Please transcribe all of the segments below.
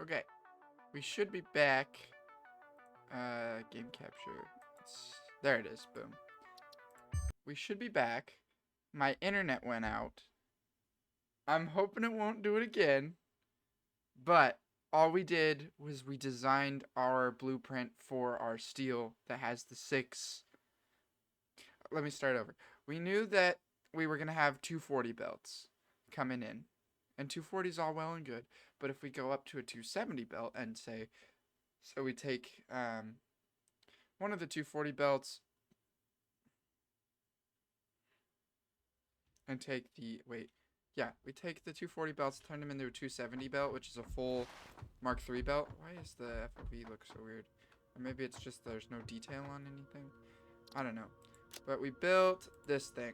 Okay. We should be back. Game capture. There it is. Boom. We should be back. My internet went out. I'm hoping it won't do it again. But all we did was we designed our blueprint for our steel that has the 6. Let me start over. We knew that we were going to have 240 belts coming in. And 240 is all well and good. But if we go up to a 270 belt and say, so we take one of the 240 belts and take the, we take the 240 belts, turn them into a 270 belt, which is a full Mark III belt. Why is the FOV look so weird? Or maybe it's just there's no detail on anything. I don't know. But we built this thing.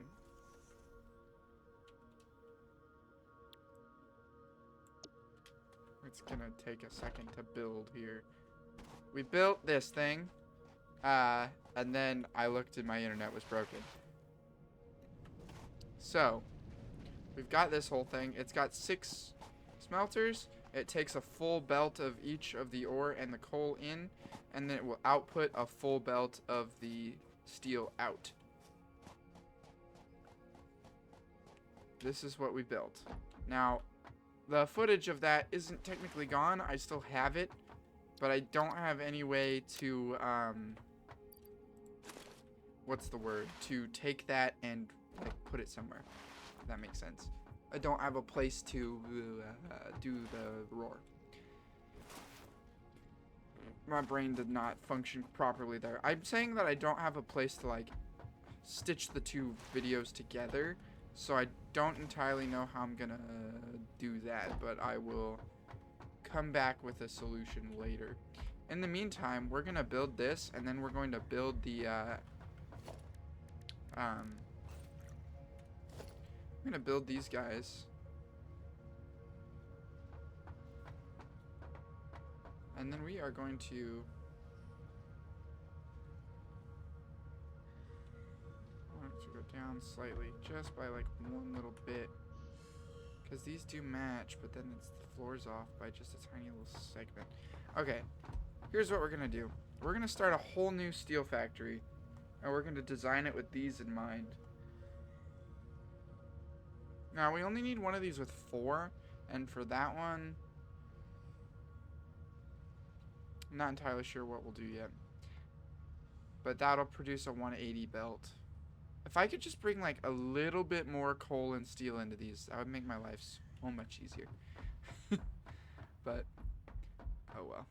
It's gonna take a second to build here. We built this thing. And then I looked and my internet was broken. So, we've got this whole thing. It's got 6 smelters. It takes a full belt of each of the ore and the coal in, and then it will output a full belt of the steel out. This is what we built. Now, the footage of that isn't technically gone. I still have it, but I don't have any way to, what's the word? To take that and like put it somewhere. If that makes sense. I don't have a place to do the roar. My brain did not function properly there. I'm saying that I don't have a place to like stitch the 2 videos together, so I don't entirely know how I'm gonna do that, but I will come back with a solution later. In the meantime, we're gonna build this, and then we're going to build the I'm gonna build these guys. And then we are going to go down slightly, just by like one little bit. Because these do match, but then it's the floor's off by just a tiny little segment. Okay, here's what we're gonna do. We're gonna start a whole new steel factory, and we're gonna design it with these in mind. Now, we only need one of these with 4, and for that one, I'm not entirely sure what we'll do yet. But that'll produce a 180 belt. If I could just bring, like, a little bit more coal and steel into these, that would make my life so much easier. But, oh well.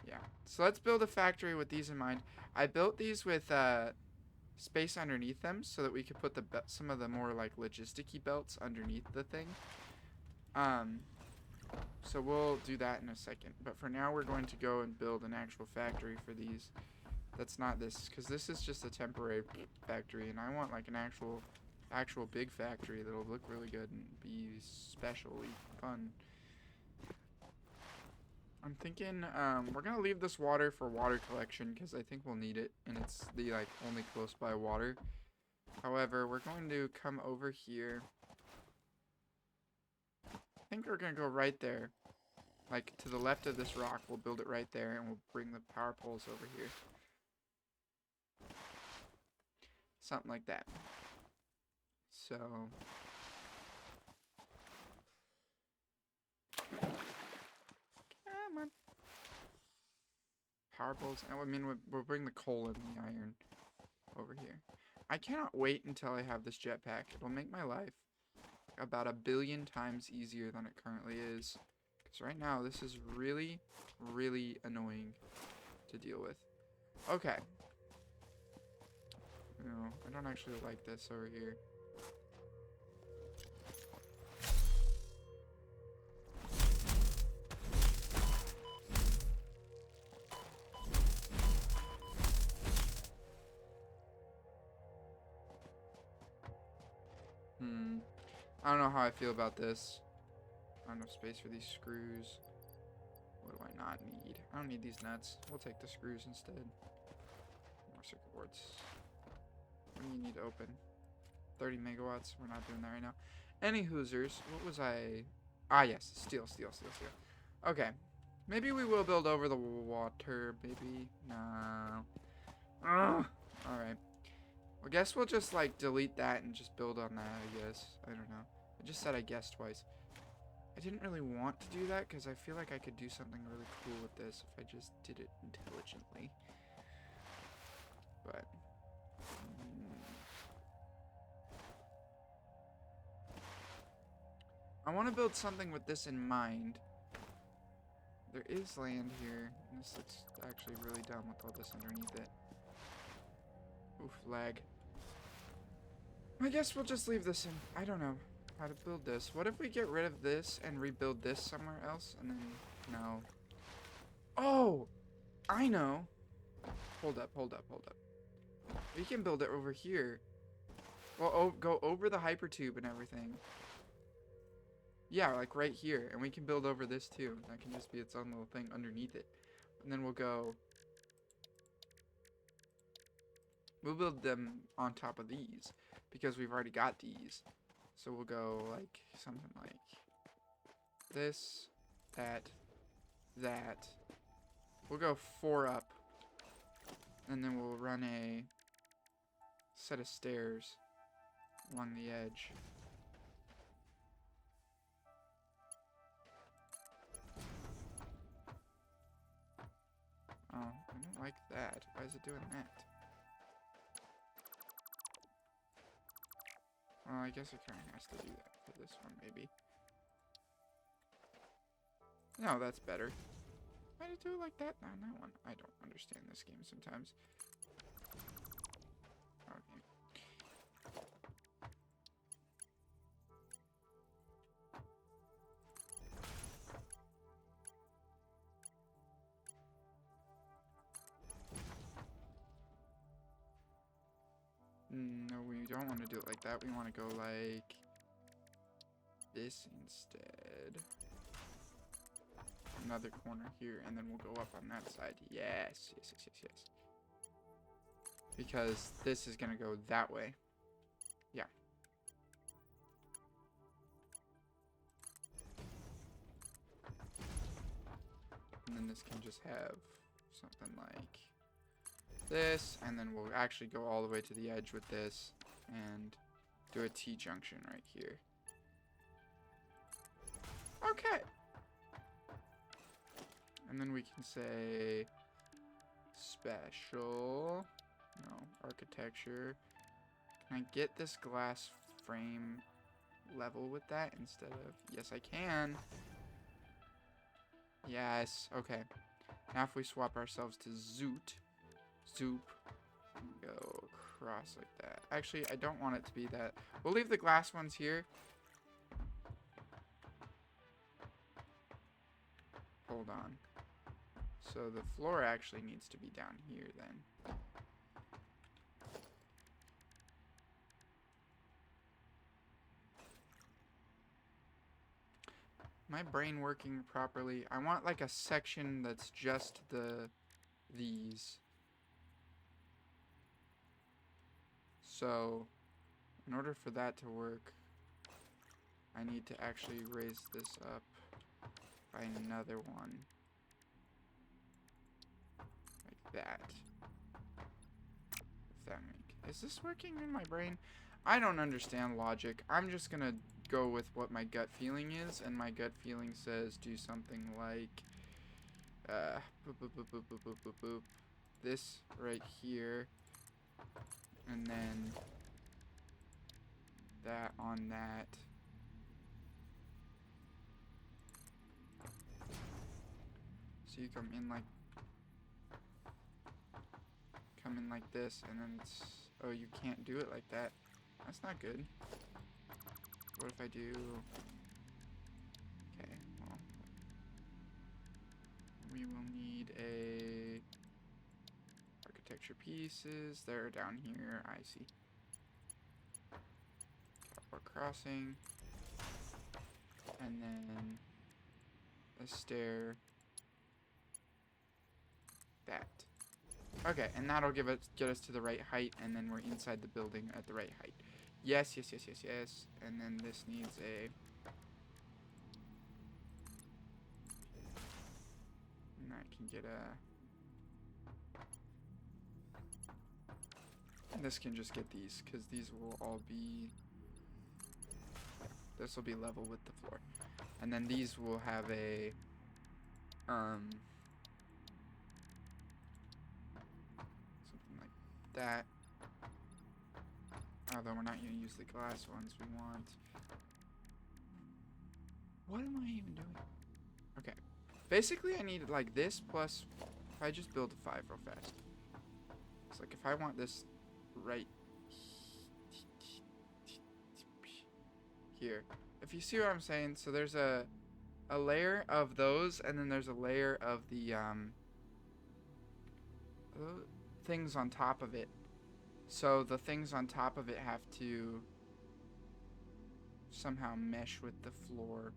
Yeah. So let's build a factory with these in mind. I built these with, space underneath them so that we could put some of the more like logisticy belts underneath the thing. So we'll do that in a second, but for now we're going to go and build an actual factory for these. That's not this, because this is just a temporary factory, and I want like an actual big factory that'll look really good and be especially fun. I'm thinking we're gonna leave this water for water collection because I think we'll need it, and it's the like only close by water. However, we're going to come over here. I think we're gonna go right there, like to the left of this rock. We'll build it right there, and we'll bring the power poles over here. Something like that. So come on. Power poles. I mean, we'll bring the coal and the iron over here. I cannot wait until I have this jetpack. It'll make my life about 1 billion times easier than it currently is. Because right now, this is really, really annoying to deal with. Okay. No, I don't actually like this over here. I don't know how I feel about this. Not enough space for these screws. What do I not need? I don't need these nuts. We'll take the screws instead. More circuit boards. What do you need to open? 30 megawatts. We're not doing that right now. Any hoosers. What was I Ah, yes. Steel, steel, steel, steel. Okay. Maybe we will build over the water, maybe. No. Ugh. Alright. I guess we'll just, like, delete that and just build on that, I guess. I don't know. I just said I guess twice. I didn't really want to do that because I feel like I could do something really cool with this if I just did it intelligently. But... I want to build something with this in mind. There is land here. And this looks actually really dumb with all this underneath it. Oof, lag. I guess we'll just leave this in. I don't know how to build this. What if we get rid of this and rebuild this somewhere else? And then, no. Oh! I know. Hold up, hold up, hold up. We can build it over here. Well, go over the hypertube and everything. Yeah, like right here. And we can build over this too. That can just be its own little thing underneath it. And then we'll go... We'll build them on top of these. Because we've already got these. So we'll go like something like this, that, that. We'll go 4 up. And then we'll run a set of stairs along the edge. Oh, I don't like that. Why is it doing that? Well, I guess it kind of has to do that for this one, maybe. No, that's better. Why did it do it like that on that one? I don't understand this game sometimes. Okay. No, we don't want to do it like that. We want to go like this instead. Another corner here, and then we'll go up on that side. Yes, yes, yes, yes, yes. Because this is going to go that way. Yeah. And then this can just have something like this, and then we'll actually go all the way to the edge with this and do a T-junction right here. Okay. And then we can say special, no, architecture. Can I get this glass frame level with that instead of, yes I can. Yes, okay. Now if we swap ourselves to zoot, zoop, go across like that. Actually, I don't want it to be that. We'll leave the glass ones here. Hold on. So the floor actually needs to be down here then. My brain working properly. I want like a section that's just these. So in order for that to work, I need to actually raise this up by another one. Like that. If that is this working in my brain? I don't understand logic. I'm just gonna go with what my gut feeling is, and my gut feeling says do something like boop, boop, boop, boop, boop, boop, boop, boop. This right here, and then that on that. So you come in like this, and then it's, oh, you can't do it like that. That's not good. What if I do, okay, well, we will need a architecture pieces. They're down here, I see. Catwalk crossing, and then a stair. That. Okay, and that'll get us to the right height, and then we're inside the building at the right height. Yes, yes, yes, yes, yes. And then this needs a I can get a... And this can just get these, because these will all be... This will be level with the floor. And then these will have a... something like that. Although we're not going to use the glass ones, we want... What am I even doing? Okay. Basically, I need like this plus... If I just build a 5 real fast. It's like if I want this right here. If you see what I'm saying, so there's a layer of those, and then there's a layer of the things on top of it. So the things on top of it have to somehow mesh with the floor.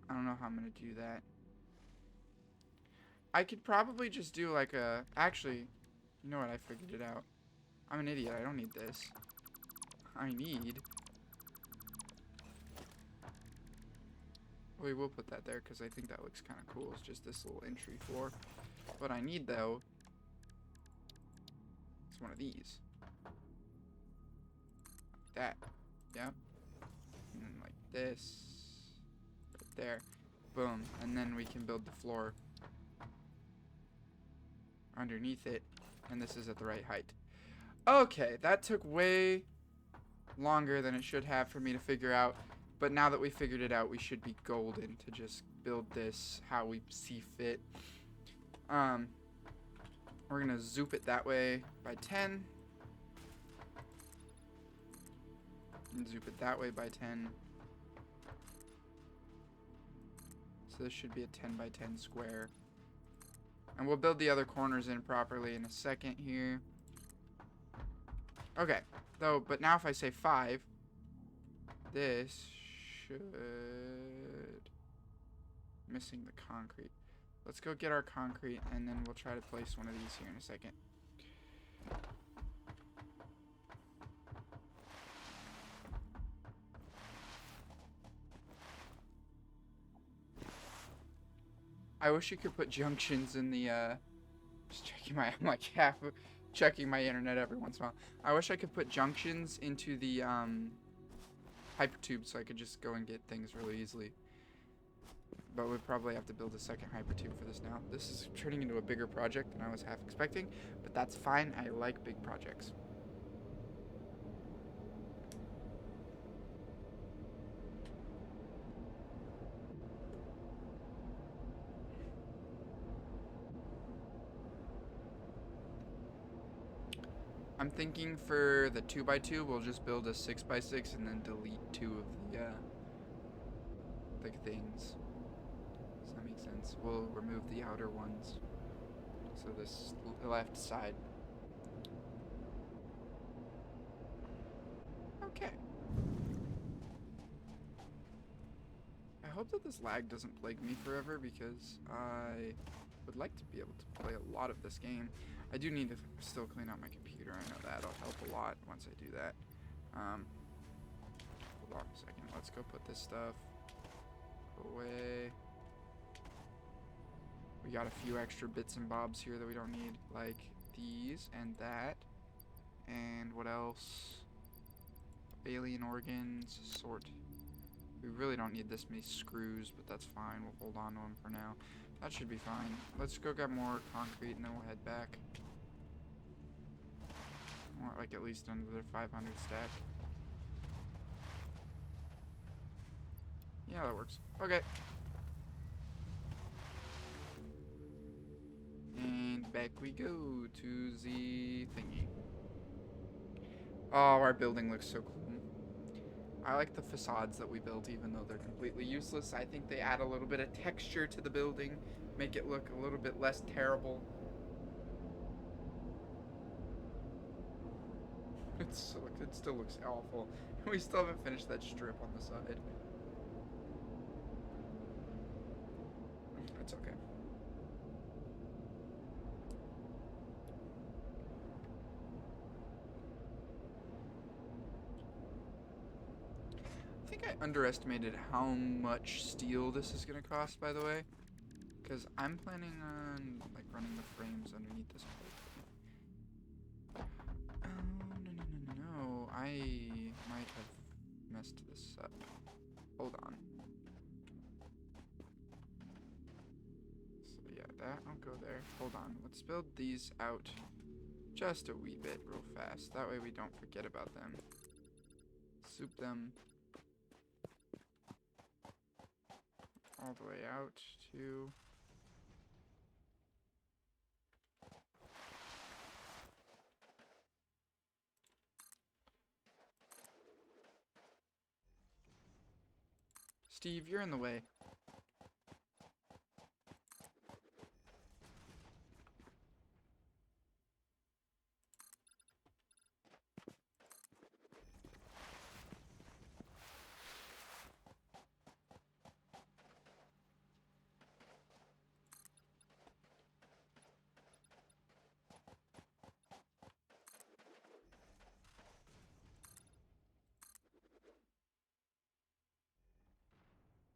I don't know how I'm gonna do that. I could probably just do like a... Actually, you know what? I figured it out. I'm an idiot. I don't need this. I need... We will put that there because I think that looks kind of cool. It's just this little entry floor. What I need, though, is one of these. Like that. Yep. And then like this. Right there. Boom. And then we can build the floor underneath it. And this is at the right height. Okay, that took way longer than it should have for me to figure out. But now that we figured it out, we should be golden to just build this how we see fit. We're gonna zoop it that way by 10. And zoop it that way by 10. So this should be a 10 by 10 square. And we'll build the other corners in properly in a second here. Okay, though, but now if I say 5, this should... Missing the concrete. Let's go get our concrete, and then we'll try to place one of these here in a second. I wish you could put junctions in the, just checking my, I'm like half checking my internet every once in a while. I wish I could put junctions into the, hypertube so I could just go and get things really easily. But we'd probably have to build a second hypertube for this now. This is turning into a bigger project than I was half expecting, but that's fine. I like big projects. I'm thinking for the 2x2, we'll just build a 6x6 and then delete 2 of the things. Does that make sense? We'll remove the outer ones. So this left side. Okay. I hope that this lag doesn't plague me forever because I would like to be able to play a lot of this game. I do need to still clean out my computer. I know that'll help a lot once I do that. Hold on a second. Let's go put this stuff away. We got a few extra bits and bobs here that we don't need, like these and that. And what else? Alien organs, sort. We really don't need this many screws, but that's fine. We'll hold on to them for now. That should be fine. Let's go get more concrete and then we'll head back. I want like at least another 500 stack. Yeah, that works. Okay. And back we go to the thingy. Oh, our building looks so cool. I like the facades that we built, even though they're completely useless. I think they add a little bit of texture to the building, make it look a little bit less terrible. It still looks awful. We still haven't finished that strip on the side. It's okay. I think I underestimated how much steel this is going to cost, by the way. Because I'm planning on, like, running the frames underneath this whole thing. Oh, no. I might have messed this up. Hold on. So, yeah, that'll go there. Hold on. Let's build these out just a wee bit real fast. That way we don't forget about them. Soup them all the way out to... Steve, you're in the way.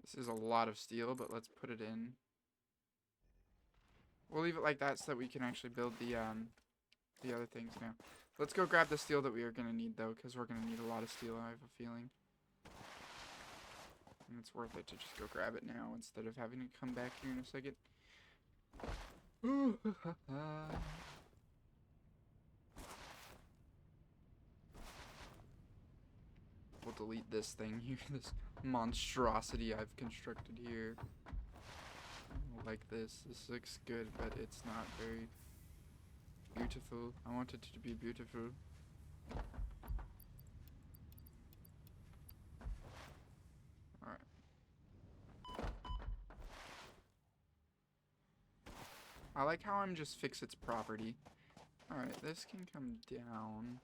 This is a lot of steel, but let's put it in. We'll leave it like that so that we can actually build the other things now. Let's go grab the steel that we are going to need, though, because we're going to need a lot of steel, I have a feeling. And it's worth it to just go grab it now instead of having to come back here in a second. We'll delete this thing here, this monstrosity I've constructed here. Like this. This looks good, but it's not very beautiful. I want it to be beautiful. Alright. I like how I'm just fix its property. Alright, this can come down.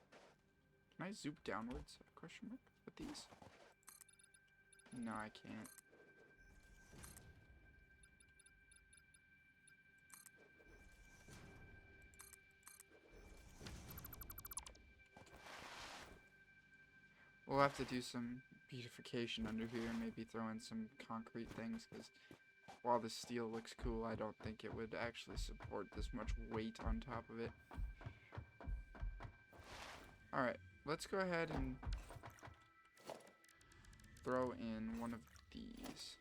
Can I zoom downwards? Question mark with these? No, I can't. We'll have to do some beautification under here, maybe throw in some concrete things, because while the steel looks cool, I don't think it would actually support this much weight on top of it. Alright, let's go ahead and throw in one of these.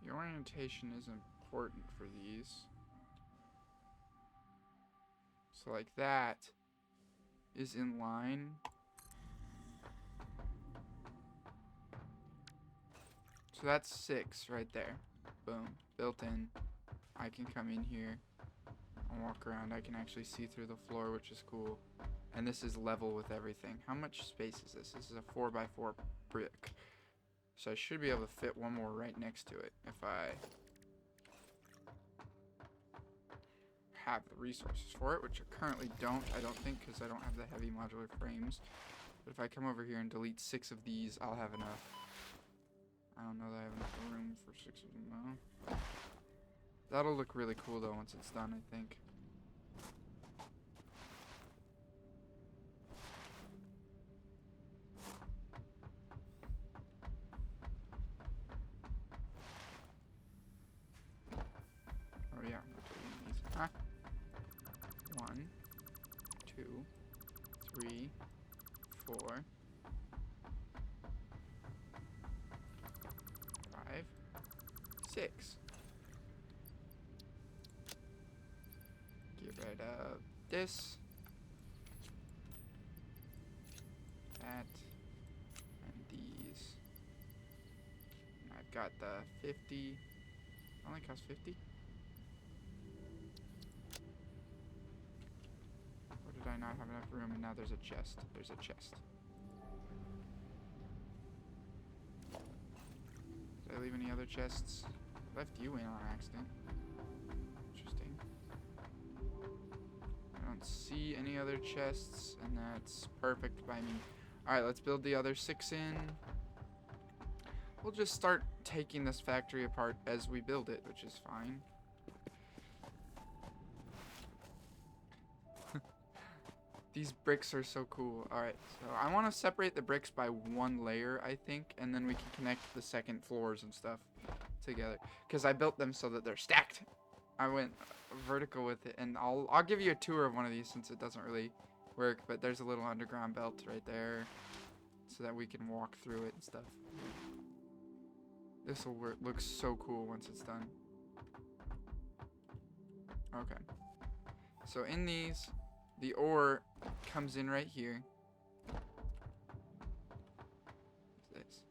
The orientation is important for these. So like that is in line. So that's 6 right there. Boom. Built in. I can come in here and walk around. I can actually see through the floor, which is cool. And this is level with everything. How much space is this? This is a 4x4 brick. So I should be able to fit one more right next to it if I have the resources for it, which I currently don't, I don't think, because I don't have the heavy modular frames. But if I come over here and delete 6 of these, I'll have enough. I don't know that I have enough room for 6 of them, though. That'll look really cool, though, once it's done, I think. Oh, yeah, I'm deleting these. Ah. 1, 2, 3, 4, 5, 6. Get rid of this, that, and these. And I've got the 50. It only costs 50. Or did I not have enough room? And now there's a chest. There's a chest. Did I leave any other chests? I left you in on accident. Interesting. I don't see any other chests, and that's perfect by me. Alright, let's build the other 6 in. We'll just start taking this factory apart as we build it, which is fine. These bricks are so cool. Alright, so I want to separate the bricks by 1 layer, I think, and then we can connect the second floors and stuff together. Because I built them so that they're stacked. I went vertical with it, and I'll give you a tour of one of these since it doesn't really work, but there's a little underground belt right there so that we can walk through it and stuff. This will work. Looks so cool once it's done. Okay. So in these, the ore comes in right here. What's this?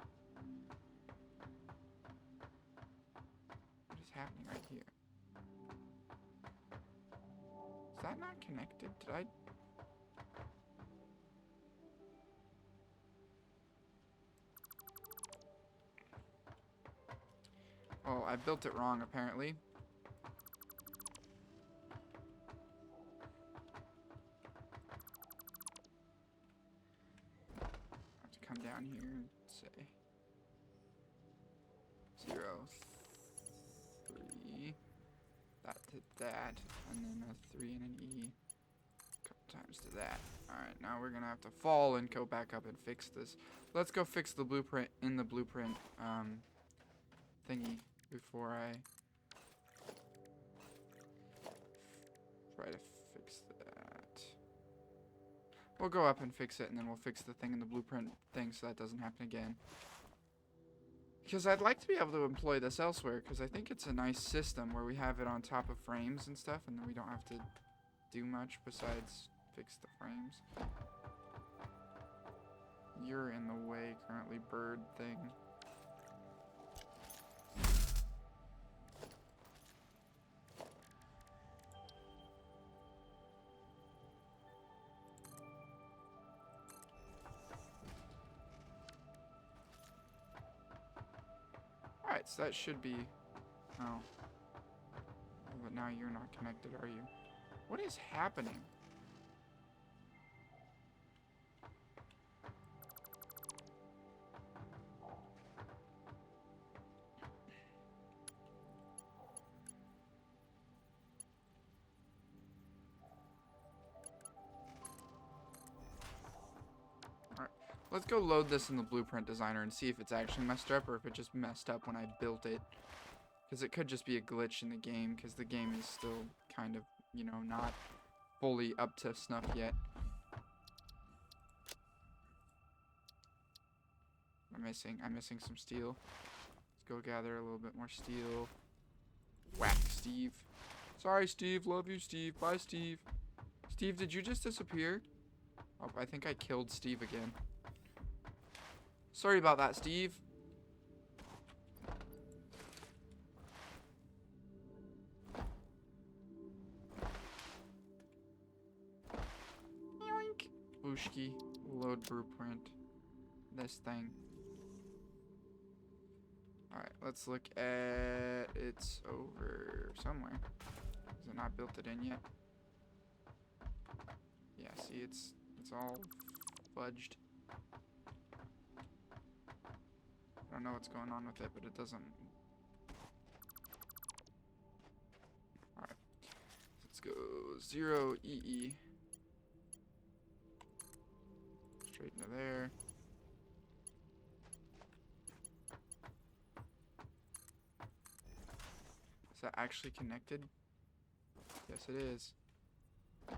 What is happening right here? Is that not connected? Did I? Oh, I built it wrong apparently. Come down here and say 0, 3, that to that, and then a 3 and an E, a couple times to that. Alright, now we're gonna have to fall and go back up and fix this. Let's go fix the blueprint in the blueprint thingy before I try to fix that. We'll go up and fix it, and then we'll fix the thing in the blueprint thing so that doesn't happen again. Because I'd like to be able to employ this elsewhere, because I think it's a nice system where we have it on top of frames and stuff, and then we don't have to do much besides fix the frames. You're in the way currently, bird thing. Alright, so that should be... Oh. But now you're not connected, are you? What is happening? Alright, let's go load this in the blueprint designer and see if it's actually messed up or if it just messed up when I built it. Because it could just be a glitch in the game, because the game is still kind of, you know, not fully up to snuff yet. I'm missing some steel. Let's go gather a little bit more steel. Whack, Steve. Sorry, Steve. Love you, Steve. Bye, Steve. Steve, did you just disappear? Oh, I think I killed Steve again. Sorry about that, Steve. Yoink. Booshki. Load blueprint. This thing. Alright, let's look at... It's over somewhere. Is it not built it in yet? Yeah, see, it's all fudged. I don't know what's going on with it, but it doesn't... Alright. Let's go 0 EE. Straight into there. Is that actually connected? Yes, it is. We're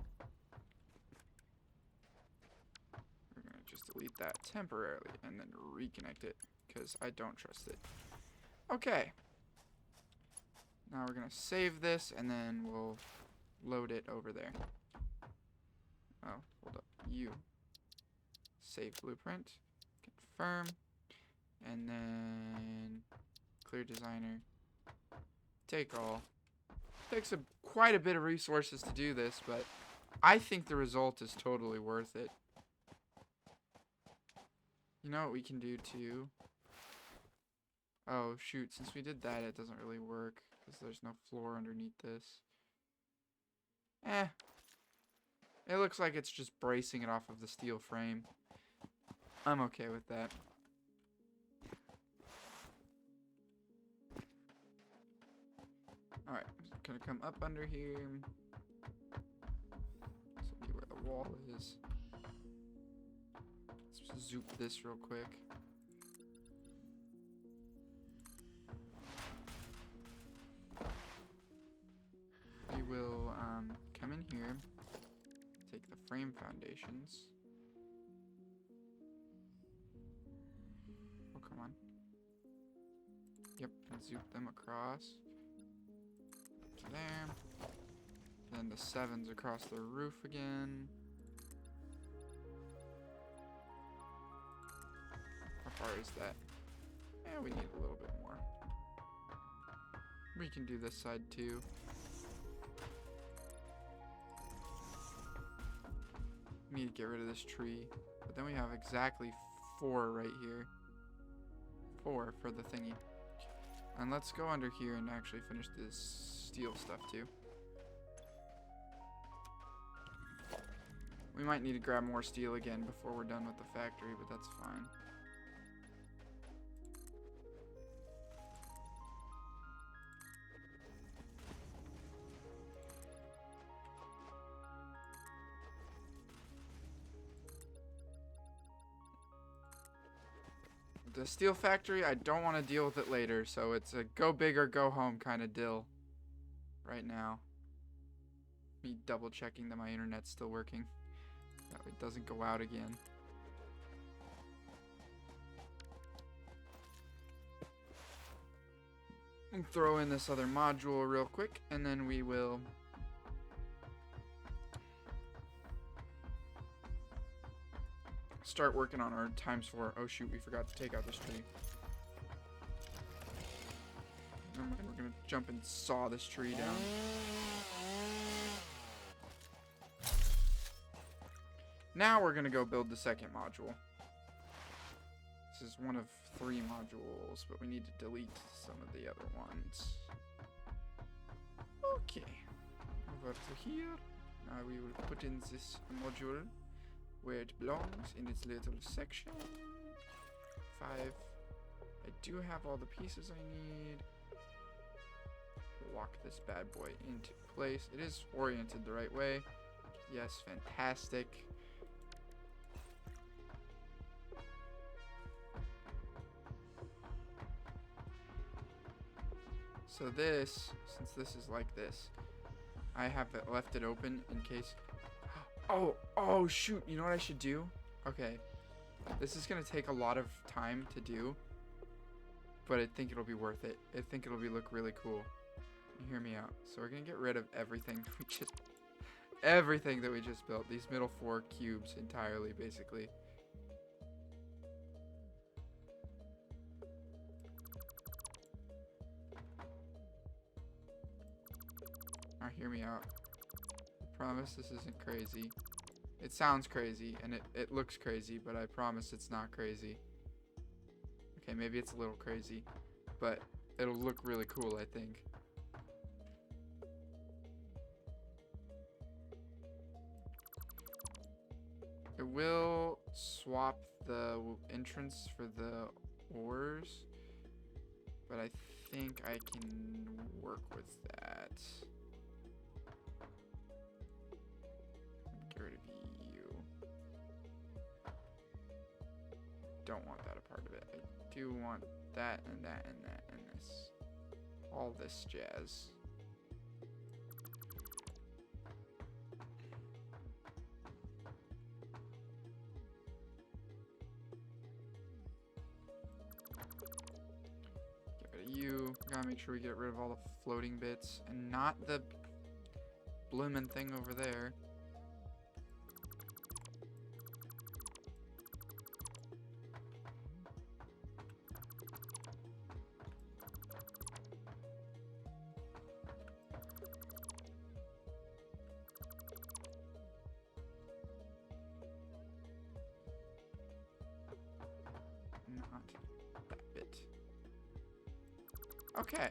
gonna just delete that temporarily and then reconnect it because I don't trust it. Okay. Now we're gonna save this and then we'll load it over there. Oh, hold up. You. Save blueprint. Confirm. And then clear designer. Take all. Takes quite a bit of resources to do this, but I think the result is totally worth it. You know what we can do too? Oh shoot, since we did that it doesn't really work because there's no floor underneath this. It looks like it's just bracing it off of the steel frame. I'm okay with that. Alright, gonna come up under here. See where the wall is. Let's zoop this real quick. We will come in here, take the frame foundations. Oh, come on. Yep, and zoop them across. To there. Then the 7s across the roof again. How far is that? Yeah, we need a little bit more. We can do this side too. We need to get rid of this tree. But then we have exactly 4 right here. 4 for the thingy. And let's go under here and actually finish this steel stuff too. We might need to grab more steel again before we're done with the factory, but that's fine. The steel factory, I don't want to deal with it later, so it's a go big or go home kind of deal right now. Me double checking that my internet's still working. That it doesn't go out again. And throw in this other module real quick, and then we will start working on our ×4. Oh shoot, we forgot to take out this tree. Never mind, we're gonna jump and saw this tree down. Now we're gonna go build the second module. This is one of 3 modules, but we need to delete some of the other ones. Okay. Over to here. Now we will put in this module where it belongs, in its little section. 5. I do have all the pieces I need. Lock this bad boy into place. It is oriented the right way. Yes, fantastic. So this, since this is like this, I have left it open in case... Oh, shoot. You know what I should do? Okay. This is going to take a lot of time to do, but I think it'll be worth it. I think it'll look really cool. Hear me out. So we're going to get rid of everything that we just built. These middle 4 cubes entirely, basically. Now hear me out. I promise this isn't crazy. It sounds crazy, and it looks crazy, but I promise it's not crazy. Okay, maybe it's a little crazy, but it'll look really cool, I think. It will swap the entrance for the ores, but I think I can work with that. Get rid of you. Don't want that a part of it. I do want that and that and that and this. All this jazz. Get rid of you. Gotta make sure we get rid of all the floating bits and not the bloomin' thing over there. Not that bit. Okay.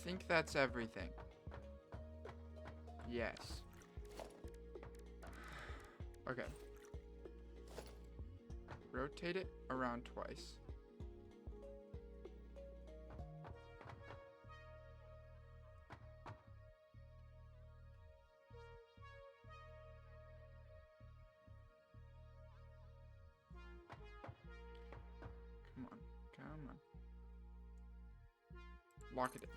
think that's everything. Yes. Okay. Rotate it around twice. Come on. Come on. Lock it in.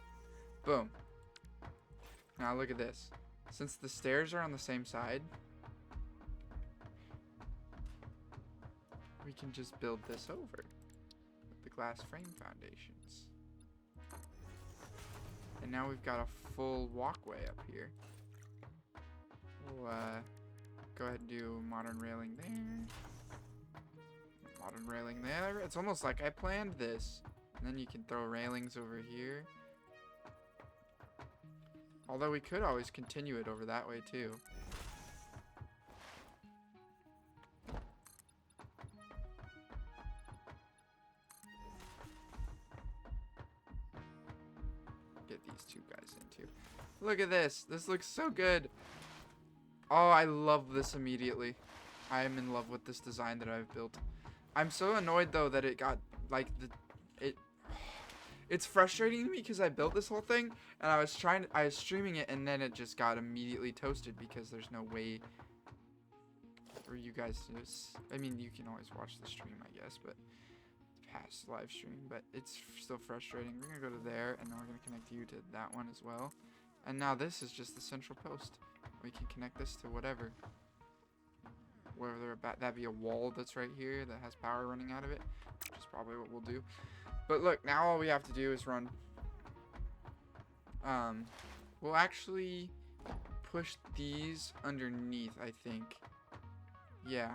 Boom. Now look at this. Since the stairs are on the same side, we can just build this over with the glass frame foundations. And now we've got a full walkway up here. We'll go ahead and do modern railing there. Modern railing there. It's almost like I planned this. And then you can throw railings over here. Although we could always continue it over that way too. Get these two guys in too. Look at this. This looks so good. Oh, I love this immediately. I am in love with this design that I've built. I'm so annoyed though that it got like it's frustrating to me because I built this whole thing and I was streaming it and then it just got immediately toasted because there's no way for you guys to just, I mean, you can always watch the stream, I guess, but past live stream, but it's still frustrating. We're gonna go to there and then we're gonna connect you to that one as well. And now this is just the central post. We can connect this to whatever. Whether that be a wall that's right here that has power running out of it, which is probably what we'll do. But look, now all we have to do is run. We'll actually push these underneath, I think. Yeah.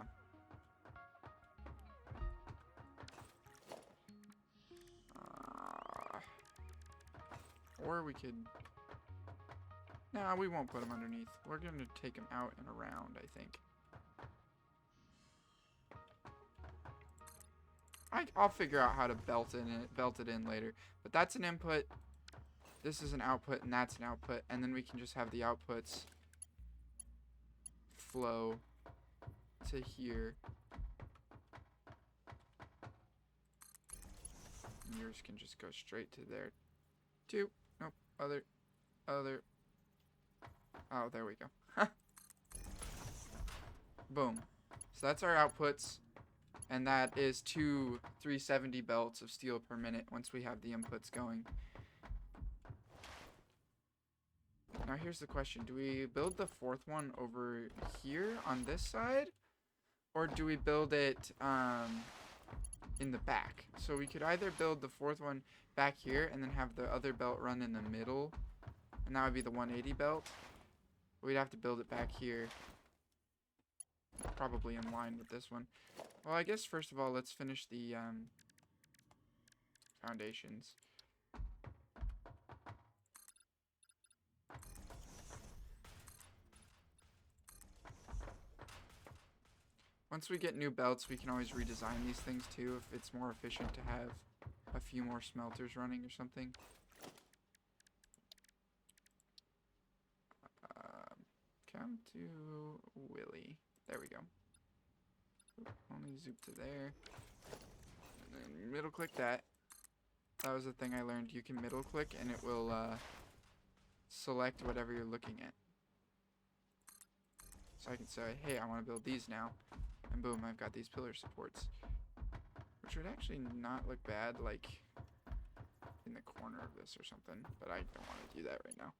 Or we could... Nah, we won't put them underneath. We're going to take them out and around, I think. I'll figure out how to belt it in later. But that's an input. This is an output, and that's an output. And then we can just have the outputs flow to here. And yours can just go straight to there. Two. Nope. Other. Oh, there we go. Boom. So that's our outputs. And that is 2 370 belts of steel per minute once we have the inputs going. Now here's the question. Do we build the fourth one over here on this side? Or do we build it in the back? So we could either build the fourth one back here and then have the other belt run in the middle. And that would be the 180 belt. We'd have to build it back here. Probably in line with this one. Well, I guess first of all, let's finish the foundations. Once we get new belts, we can always redesign these things too if it's more efficient to have a few more smelters running or something. Come to Willy. There we go. Only zoom to there. And then middle click that. That was the thing I learned. You can middle click and it will select whatever you're looking at. So I can say, hey, I want to build these now. And boom, I've got these pillar supports. Which would actually not look bad, like, in the corner of this or something. But I don't want to do that right now.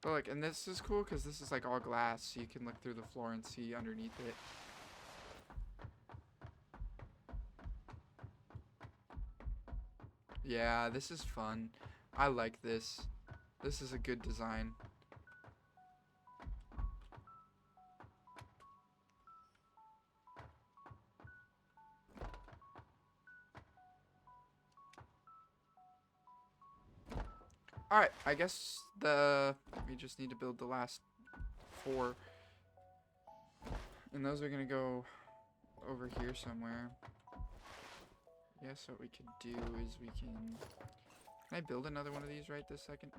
But look, and this is cool because this is like all glass, so you can look through the floor and see underneath it. Yeah, this is fun. I like this. This is a good design. Alright, I guess we just need to build the last 4. And those are gonna go over here somewhere. Yes, what we could do is we can... Can I build another one of these right this second?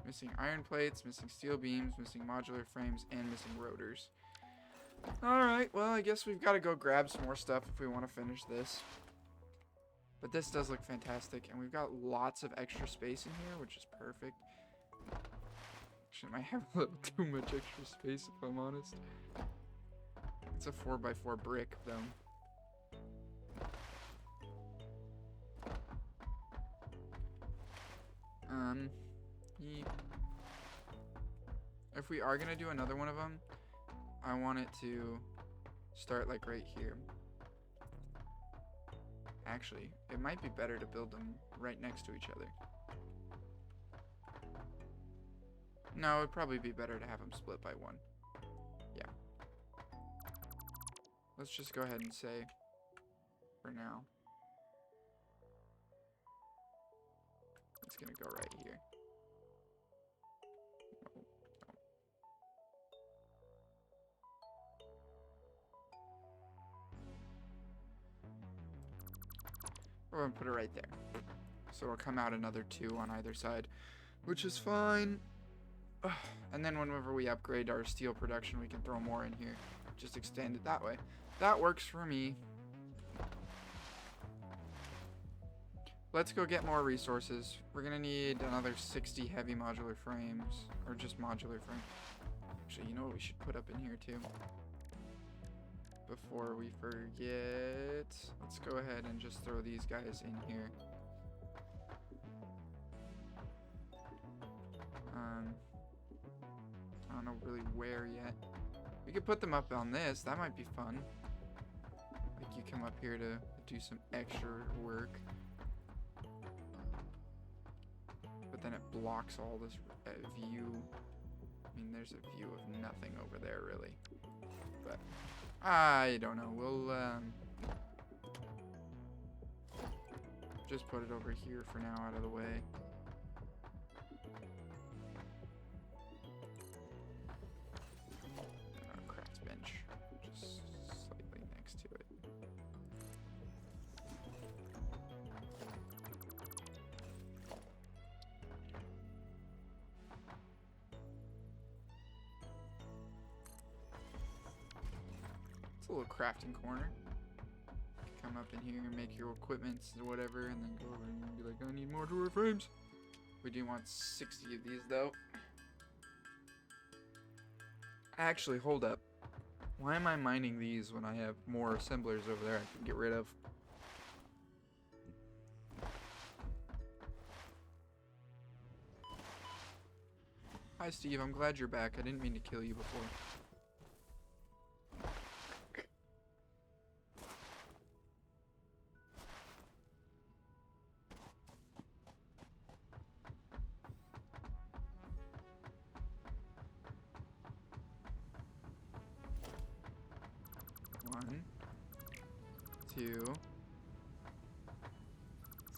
Missing iron plates, missing steel beams, missing modular frames, and missing rotors. Alright, well, I guess we've got to go grab some more stuff if we want to finish this. But this does look fantastic, and we've got lots of extra space in here, which is perfect. Actually, I might have a little too much extra space, if I'm honest. It's a 4x4 brick, though. Yeah. If we are going to do another one of them, I want it to start, like, right here. Actually, it might be better to build them right next to each other. No, it'd probably be better to have them split by one. Yeah. Let's just go ahead and say, for now, it's gonna go right here. No, no. We're gonna put it right there. So it'll come out another 2 on either side, which is fine. And then whenever we upgrade our steel production, we can throw more in here. Just extend it that way. That works for me. Let's go get more resources. We're gonna need another 60 heavy modular frames, or just modular frames. Actually, you know what we should put up in here too? Before we forget, let's go ahead and just throw these guys in here. I don't know really where yet. We could put them up on this. That might be fun. Like you come up here to do some extra work. But then it blocks all this view. I mean, there's a view of nothing over there, really. But I don't know. We'll just put it over here for now, out of the way. Craft bench, just slightly next to it. It's a little crafting corner. Come up in here and make your equipments or whatever, and then go over and be like, I need modular frames. We do want 60 of these, though. Actually, hold up. Why am I mining these when I have more assemblers over there I can get rid of? Hi, Steve. I'm glad you're back. I didn't mean to kill you before. One, 2,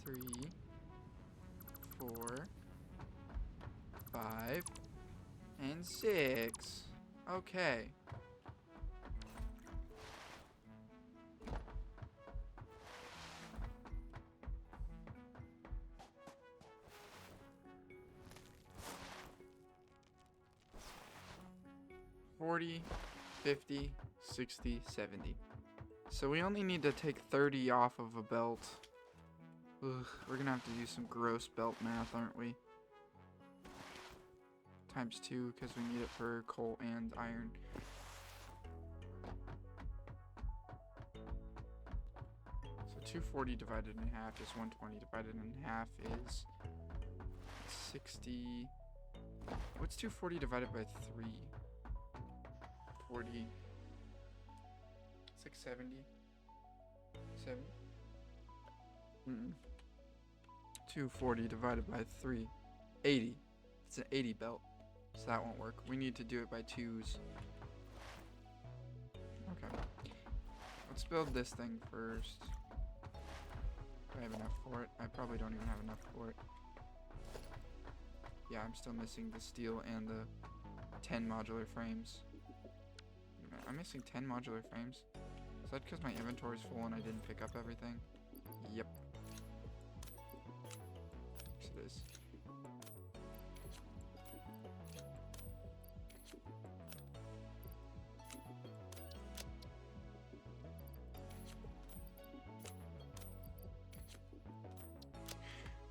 3, 4, 5, and 6. Okay. $40, $50, $60, $70. So we only need to take 30 off of a belt. Ugh, we're gonna have to do some gross belt math, aren't we? Times 2, because we need it for coal and iron. So 240 divided in half is 120 divided in half is 60. What's 240 divided by 3? 40. 670. 7. 240 divided by 3. 80. It's an 80 belt. So that won't work. We need to do it by 2s. Okay. Let's build this thing first. Do I have enough for it? I probably don't even have enough for it. Yeah, I'm still missing the steel and the 10 modular frames. I'm missing 10 modular frames. Is that because my inventory's full and I didn't pick up everything? Yep. Yes, it is.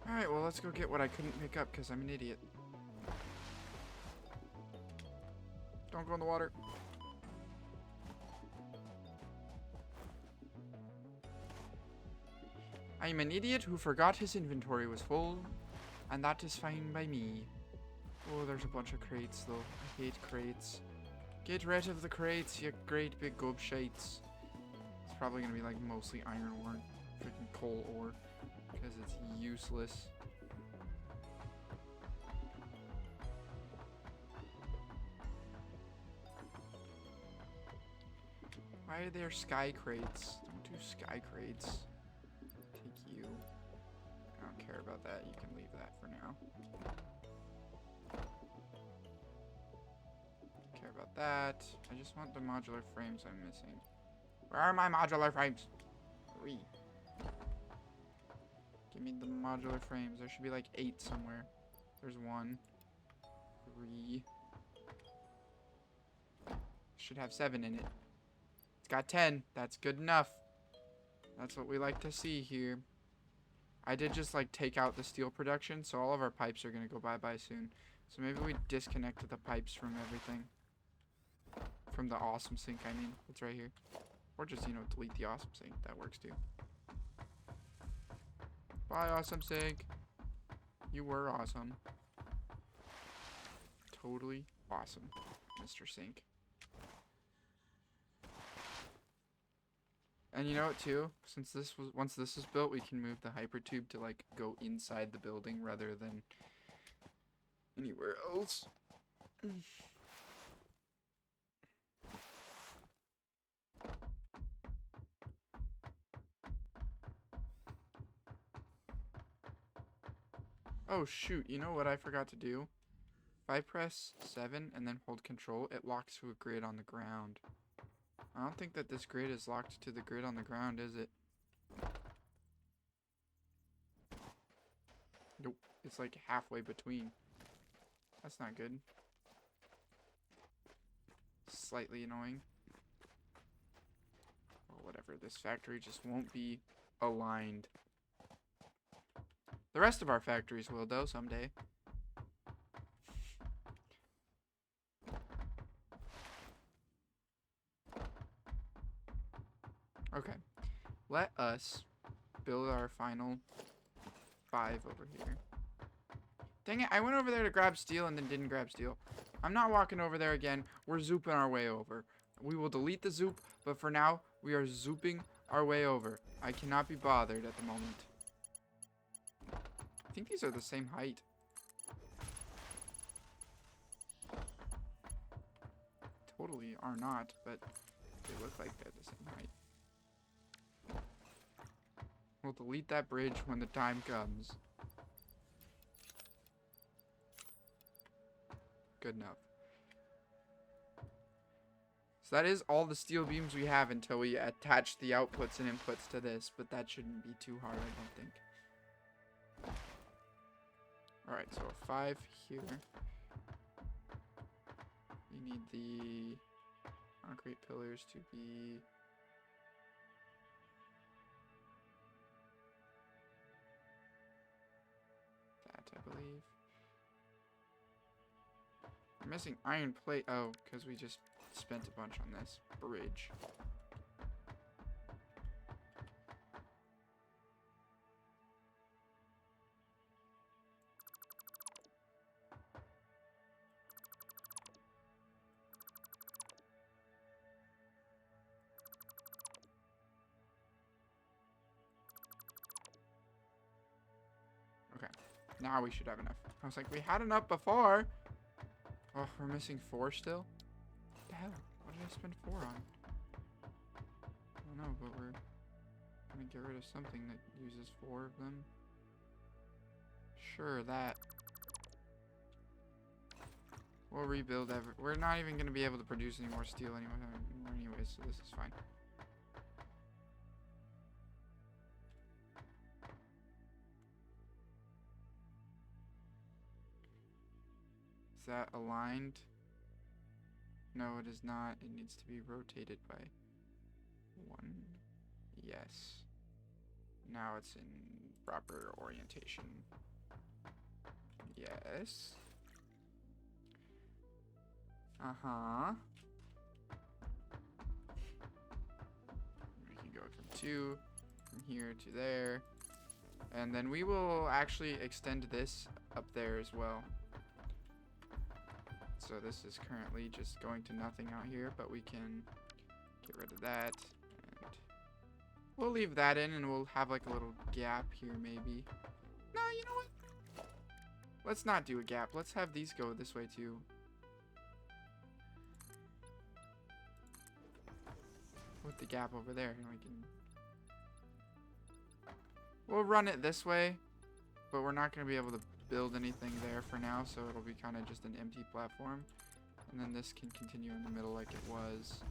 Alright, well, let's go get what I couldn't pick up because I'm an idiot. Don't go in the water. I'm an idiot who forgot his inventory was full, and that is fine by me. Oh, there's a bunch of crates, though. I hate crates. Get rid of the crates, you great big gobshites. It's probably gonna be like mostly iron ore and freaking coal ore, because it's useless. Why are there sky crates? Don't do sky crates. Take you. I don't care about that. You can leave that for now. Care about that. I just want the modular frames I'm missing. Where are my modular frames? 3. Give me the modular frames. There should be like 8 somewhere. There's 1. 3. Should have 7 in it. It's got 10. That's good enough. That's what we like to see here. I did just like take out the steel production, so all of our pipes are gonna go bye-bye soon. So maybe we disconnect the pipes from everything. From the awesome sink, I mean. It's right here. Or just, you know, delete the awesome sink. That works too. Bye, awesome sink. You were awesome. Totally awesome, Mr. Sink. And you know what too? Since once this is built, we can move the hypertube to like go inside the building rather than anywhere else. Oh shoot, you know what I forgot to do? If I press 7 and then hold control, it locks to a grid on the ground. I don't think that this grid is locked to the grid on the ground, is it? Nope. It's like halfway between. That's not good. Slightly annoying. Or whatever. This factory just won't be aligned. The rest of our factories will, though, someday. Okay. Let us build our final 5 over here. Dang it, I went over there to grab steel and then didn't grab steel. I'm not walking over there again. We're zooping our way over. We will delete the zoop, but for now, we are zooping our way over. I cannot be bothered at the moment. I think these are the same height. Totally are not, but they look like they're the same height. We'll delete that bridge when the time comes. Good enough. So that is all the steel beams we have until we attach the outputs and inputs to this, but that shouldn't be too hard, I don't think. Alright, so a 5 here. You need the concrete pillars to be... that, I believe. We're missing iron plate. Oh, because we just spent a bunch on this bridge. Okay, now we should have enough. I was like, we had enough before. Oh, we're missing 4 still? What the hell? What did I spend 4 on? I don't know, but we're gonna get rid of something that uses 4 of them. Sure, that. We'll rebuild we're not even gonna be able to produce any more steel anyway, so this is fine. that aligned? No, it is not. It needs to be rotated by 1. Yes. Now it's in proper orientation. Yes. Uh-huh. We can go from 2, from here to there. And then we will actually extend this up there as well. So this is currently just going to nothing out here, but we can get rid of that. And we'll leave that in, and we'll have like a little gap here maybe. No, you know what? Let's not do a gap. Let's have these go this way too. Put the gap over there, and we can... We'll run it this way, but we're not going to be able to build anything there for now, so it'll be kind of just an empty platform. And then this can continue in the middle like it was.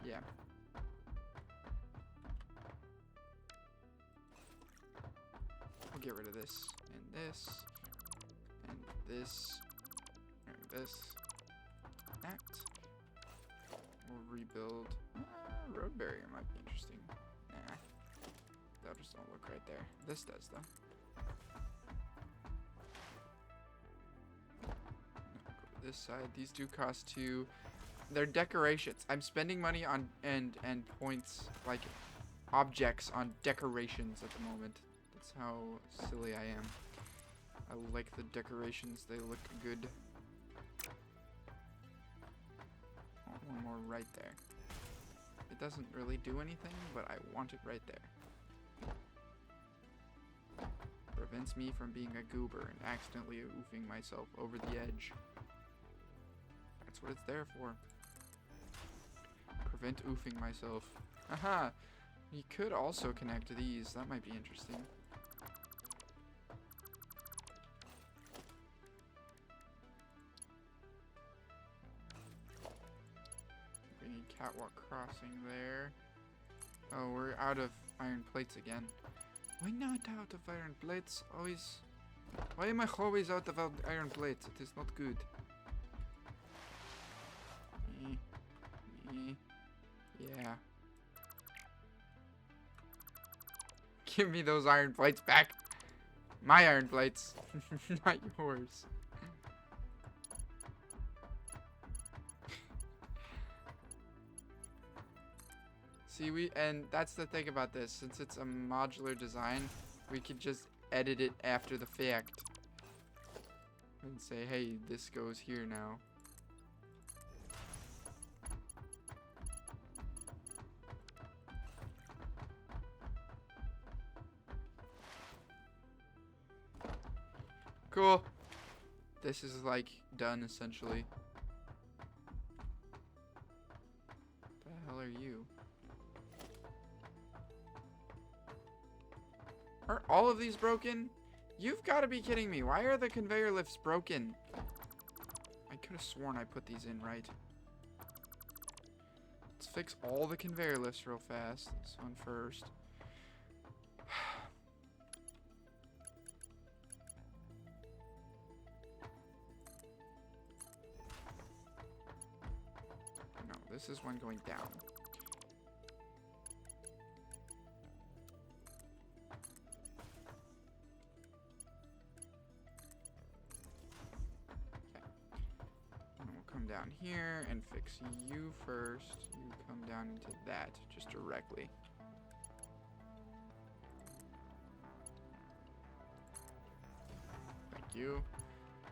Yeah. We'll get rid of this, and this, and this, and this. That. We'll rebuild. Road barrier might be interesting. Nah. That just don't look right there. This does, though. Go to this side. These do cost 2. They're decorations. I'm spending money on and points, like objects on decorations at the moment. That's how silly I am. I like the decorations. They look good. Oh, one more right there. It doesn't really do anything, but I want it right there. Prevents me from being a goober and accidentally oofing myself over the edge. That's what it's there for. Prevent oofing myself. Aha! You could also connect these. That might be interesting. We need catwalk crossing there. Oh, we're out of iron plates again. Why not out of iron plates? Always. Why am I always out of iron plates? It is not good. Yeah. Give me those iron plates back. My iron plates, not yours. See, and that's the thing about this. Since it's a modular design, we could just edit it after the fact. And say, hey, this goes here now. Cool. This is like done essentially. What the hell are you? Are all of these broken? You've got to be kidding me. Why are the conveyor lifts broken? I could have sworn I put these in right. Let's fix all the conveyor lifts real fast. This one first. No, this is one going down. Down here and fix you first. You come down into that just directly. Thank you.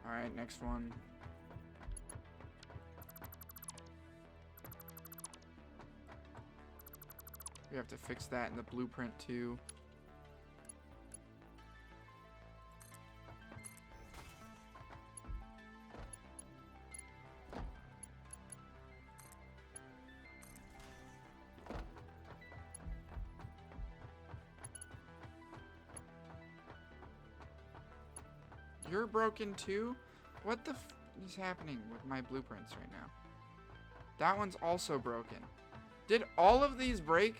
Alright, next one. We have to fix that in the blueprint too. You're broken too? What the f is happening with my blueprints right now? That one's also broken. Did all of these break?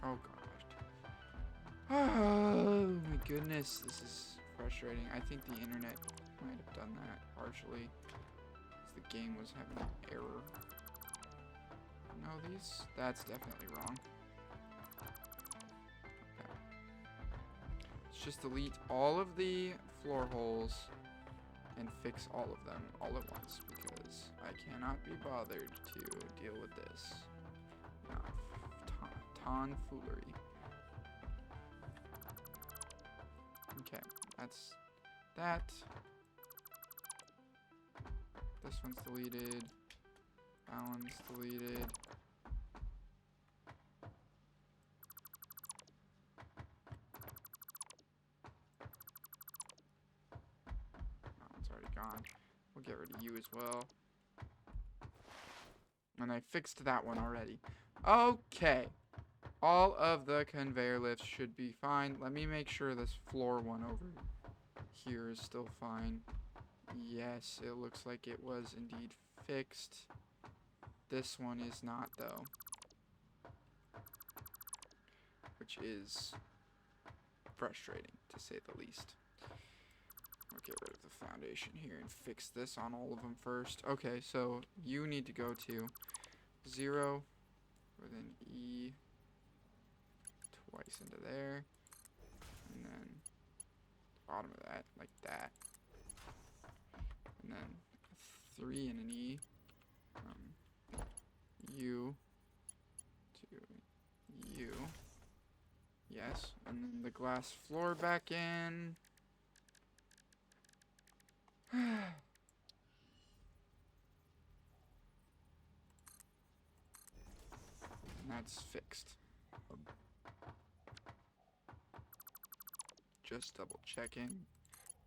Oh gosh. Oh my goodness, this is frustrating. I think the internet might have done that partially. The game was having an error. No, that's definitely wrong. Okay. Let's just delete all of the floor holes and fix all of them all at once because I cannot be bothered to deal with this. No, tomfoolery. Okay, that's that. This one's deleted. That one's deleted. That one's already gone. We'll get rid of you as well. And I fixed that one already. Okay. All of the conveyor lifts should be fine. Let me make sure this floor one over here is still fine. Yes, it looks like it was indeed fixed. This one is not, though. Which is frustrating, to say the least. I'll get rid of the foundation here and fix this on all of them first. Okay, so you need to go to 0 with an E twice into there. And then bottom of that, like that. And then 3 and an E from U to U. Yes. And then the glass floor back in. And that's fixed. Just double checking.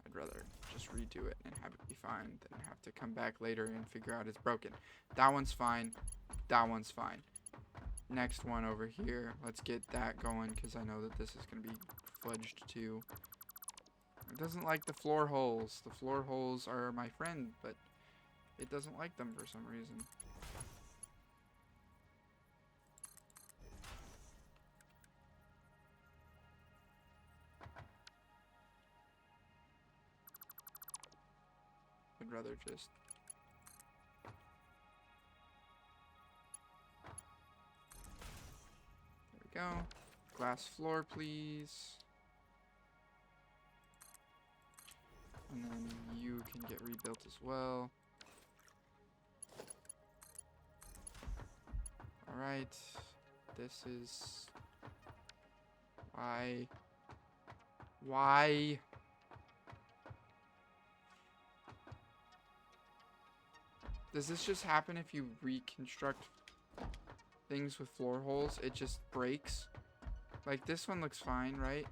I'd rather just redo it and have it be fine than have to come back later and figure out it's broken. That one's fine. That one's fine. Next one over here. Let's get that going because I know that this is going to be fudged too. It doesn't like the floor holes. The floor holes are my friend, but it doesn't like them for some reason. I'd rather just... There we go. Glass floor, please. And then you can get rebuilt as well. Alright. This is... Why? Why? Does this just happen if you reconstruct things with floor holes? It just breaks? Like, this one looks fine, right?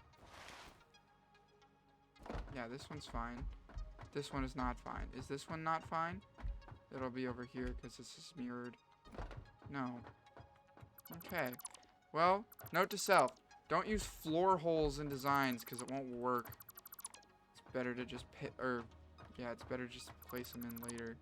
Yeah, this one's fine. This one is not fine. Is this one not fine? It'll be over here because this is mirrored. No. Okay. Well, note to self. Don't use floor holes in designs because it won't work. It's better to just it's better just to place them in later.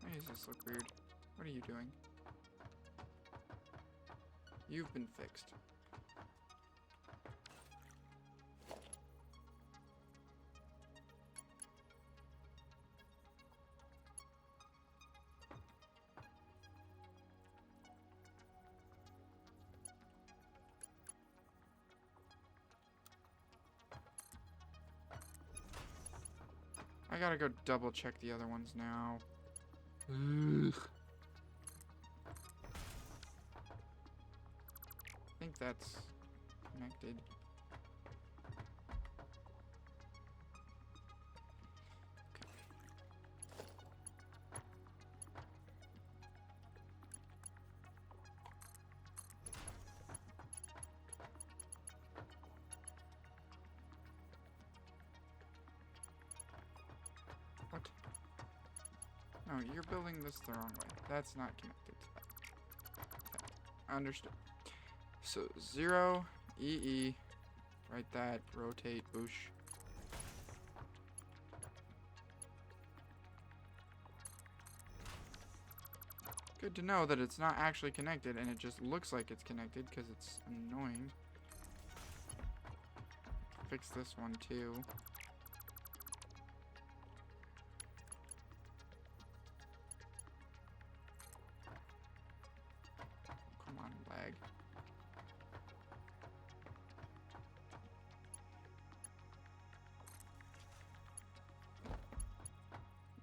Why does this look weird? What are you doing? You've been fixed. I gotta go double check the other ones now. Ugh. I think that's connected. What? No, you're building this the wrong way. That's not connected to that. Understood. So 0, EE. Write that. Rotate. Boosh. Good to know that it's not actually connected and it just looks like it's connected because it's annoying. Fix this one too. Come on, lag.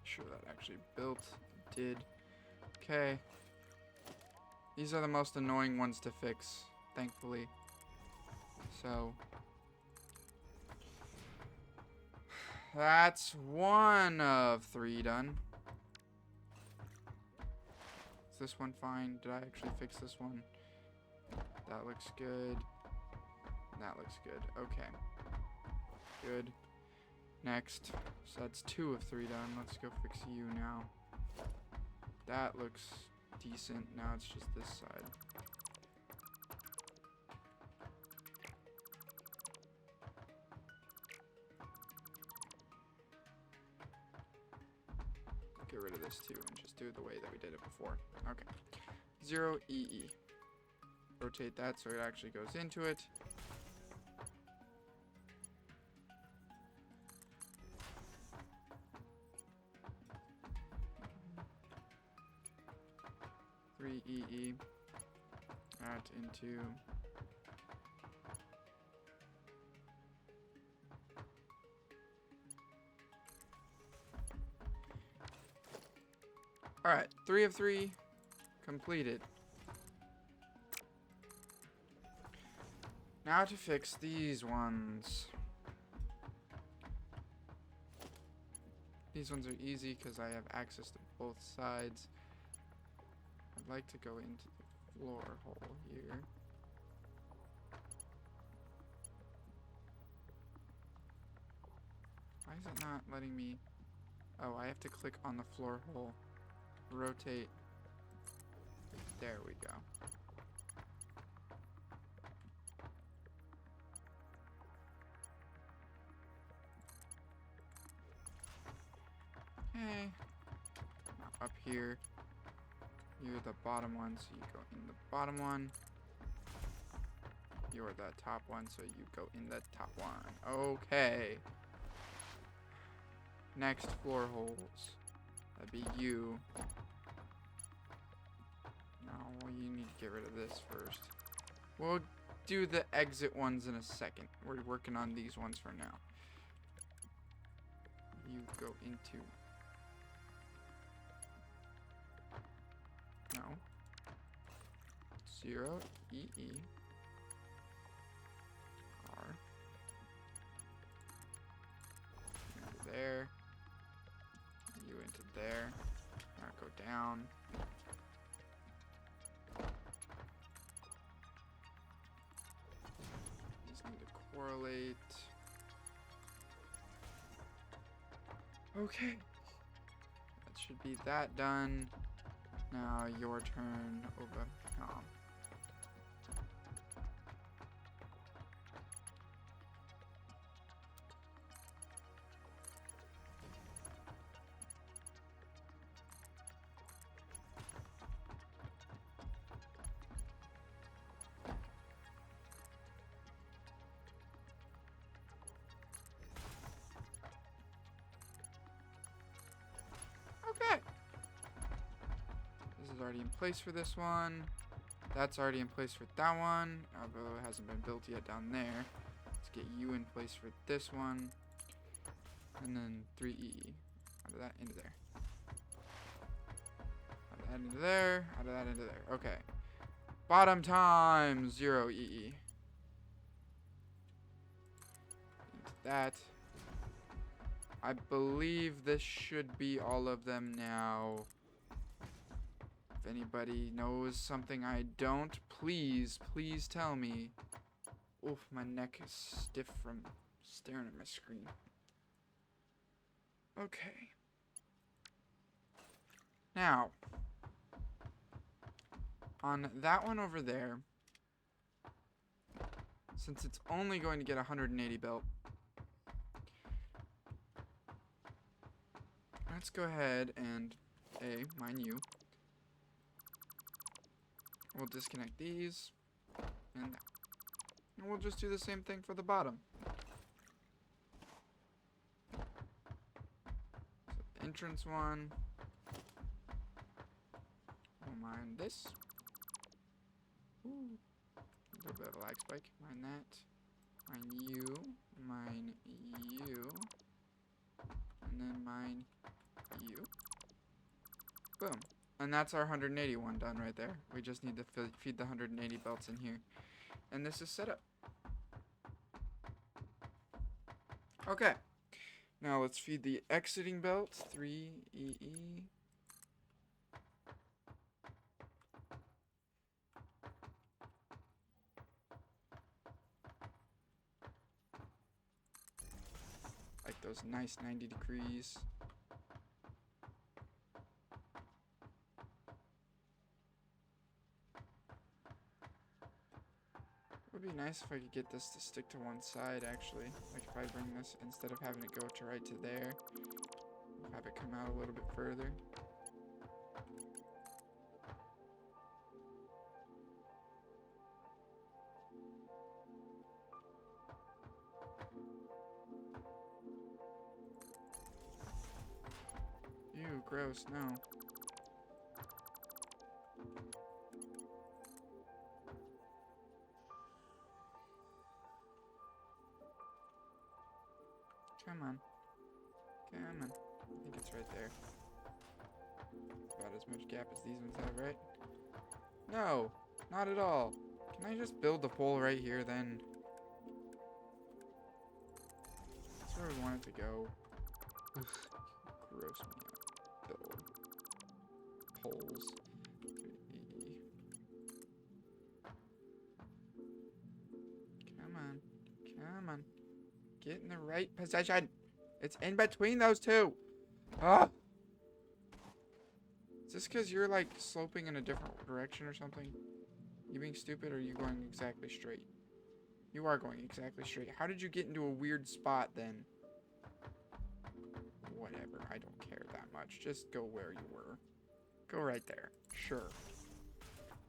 Sure that actually built. It did. Okay. These are the most annoying ones to fix, thankfully. So that's 1 of 3 done. Is this one fine? Did I actually fix this one? That looks good. That looks good. Okay. Good. Next. So that's 2 of 3 done. Let's go fix you now. That looks decent. Now it's just this side. Get rid of this too and just do it the way that we did it before. Okay. 0 EE. Rotate that so it actually goes into it. EE. That into Alright, 3 of 3 completed. Now to fix these ones. These ones are easy because I have access to both sides. I'd like to go into the floor hole here. Why is it not letting me? Oh, I have to click on the floor hole. Rotate. There we go. Okay. Now up here. You're the bottom one, so you go in the bottom one. You're the top one, so you go in the top one. Okay. Next floor holes. That'd be you. No, you need to get rid of this first. We'll do the exit ones in a second. We're working on these ones for now. You go into... No. 0 EE. R. Into there. You into there. Now go down. These need to correlate. Okay. That should be that done. Now your turn over. Oh. Okay. This is already in place for this one. That's already in place for that one, although it hasn't been built yet down there. Let's get you in place for this one. And then 3E. Out of that into there. Out of that into there. Out of that into there. Okay. Bottom time. 0 EE. Into that. I believe this should be all of them now. If anybody knows something I don't, please tell me. Oof, my neck is stiff from staring at my screen. Okay. Now, On that one over there, since it's only going to get 180 built, let's go ahead and mine you. We'll disconnect these and that. And we'll just do the same thing for the bottom. So entrance one. We'll mine this. Ooh. A little bit of a lag spike. Mine that. Mine you. Mine you. And then mine you. Boom. And that's our 181 done right there. We just need to feed the 180 belts in here. And this is set up. Okay. Now let's feed the exiting belt. 3EE. Like those nice 90 degrees. It would be nice if I could get this to stick to one side, actually. Like if I bring this, instead of having it go to right to there, have it come out a little bit further. Ew, gross, no. Come on. Come on. I think it's right there. About as much gap as these ones have, right? No, not at all. Can I just build the pole right here then? That's where we want it to go. Gross me out. Build poles. Come on. Come on. Get in the right position. It's in between those two. Ah! Is this because you're like sloping in a different direction or something? You being stupid, or are you going exactly straight? You are going exactly straight. How did you get into a weird spot then? Whatever, I don't care that much. Just go where you were. Go right there. Sure.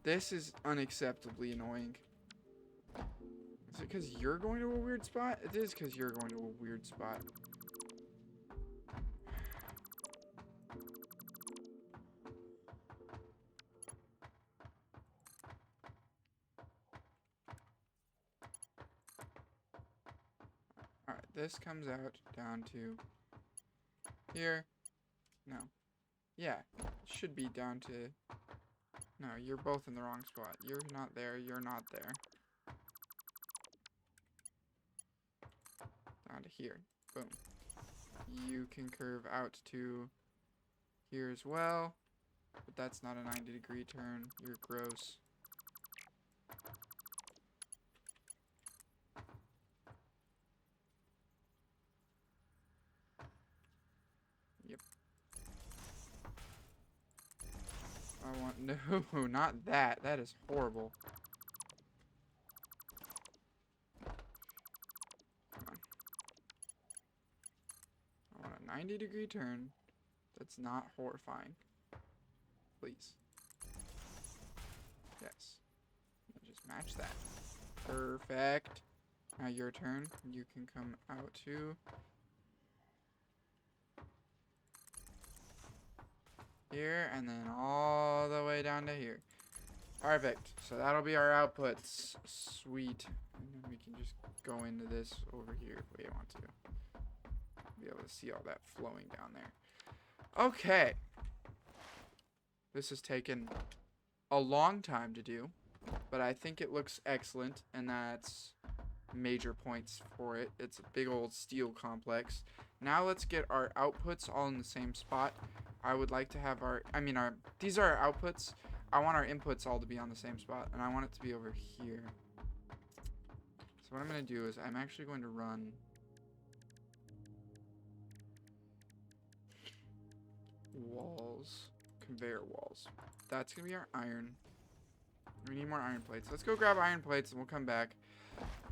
This is unacceptably annoying. Is it because you're going to a weird spot? It is because you're going to a weird spot. Alright, this comes out down to here. No. Yeah, it should be down to... No, you're both in the wrong spot. You're not there, you're not there. Down to here. Boom. You can curve out to here as well. But that's not a 90-degree turn. You're gross. Yep. I want... No, not that. That is horrible. Come on. I want a 90-degree turn that's not horrifying. Please. Yes. Just match that. Perfect. Now your turn. You can come out too. Here, and then all the way down to here. Perfect. So that'll be our outputs. Sweet. And then we can just go into this over here if we want to. Be able to see all that flowing down there. Okay. This has taken a long time to do, but I think it looks excellent, and that's major points for it. It's a big old steel complex. Now let's get our outputs all in the same spot. I would like to have these are our outputs. I want our inputs all to be on the same spot, and I want it to be over here. So what I'm going to do is I'm actually going to run walls, conveyor walls. That's going to be our iron. We need more iron plates. Let's go grab iron plates and we'll come back.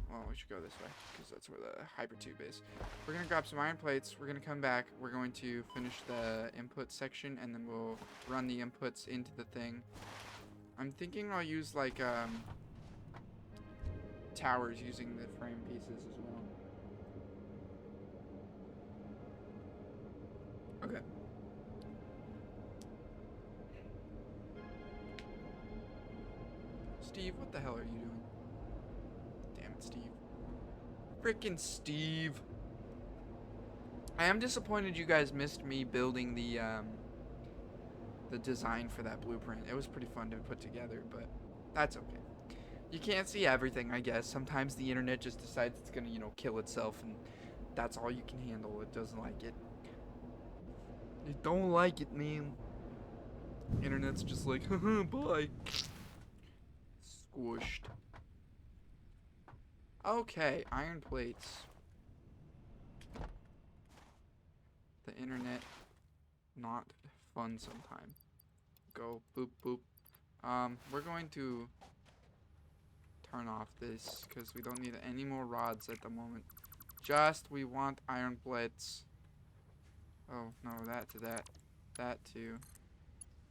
Well, we should go this way because that's where the hypertube is. We're going to grab some iron plates. We're going to come back. We're going to finish the input section and then we'll run the inputs into the thing. I'm thinking I'll use like towers using the frame pieces as well. Okay. Steve, what the hell are you doing? Damn it, Steve. Frickin' Steve. I am disappointed you guys missed me building the design for that blueprint. It was pretty fun to put together, but that's okay. You can't see everything, I guess. Sometimes the internet just decides it's gonna, you know, kill itself, and that's all you can handle. It doesn't like it. It don't like it, man. Internet's just like, haha, bye. Squished. Okay, iron plates. The internet, not fun sometime. Go, boop, boop. We're going to turn off this, because we don't need any more rods at the moment. Just, we want iron plates. Oh, no, that to that. That to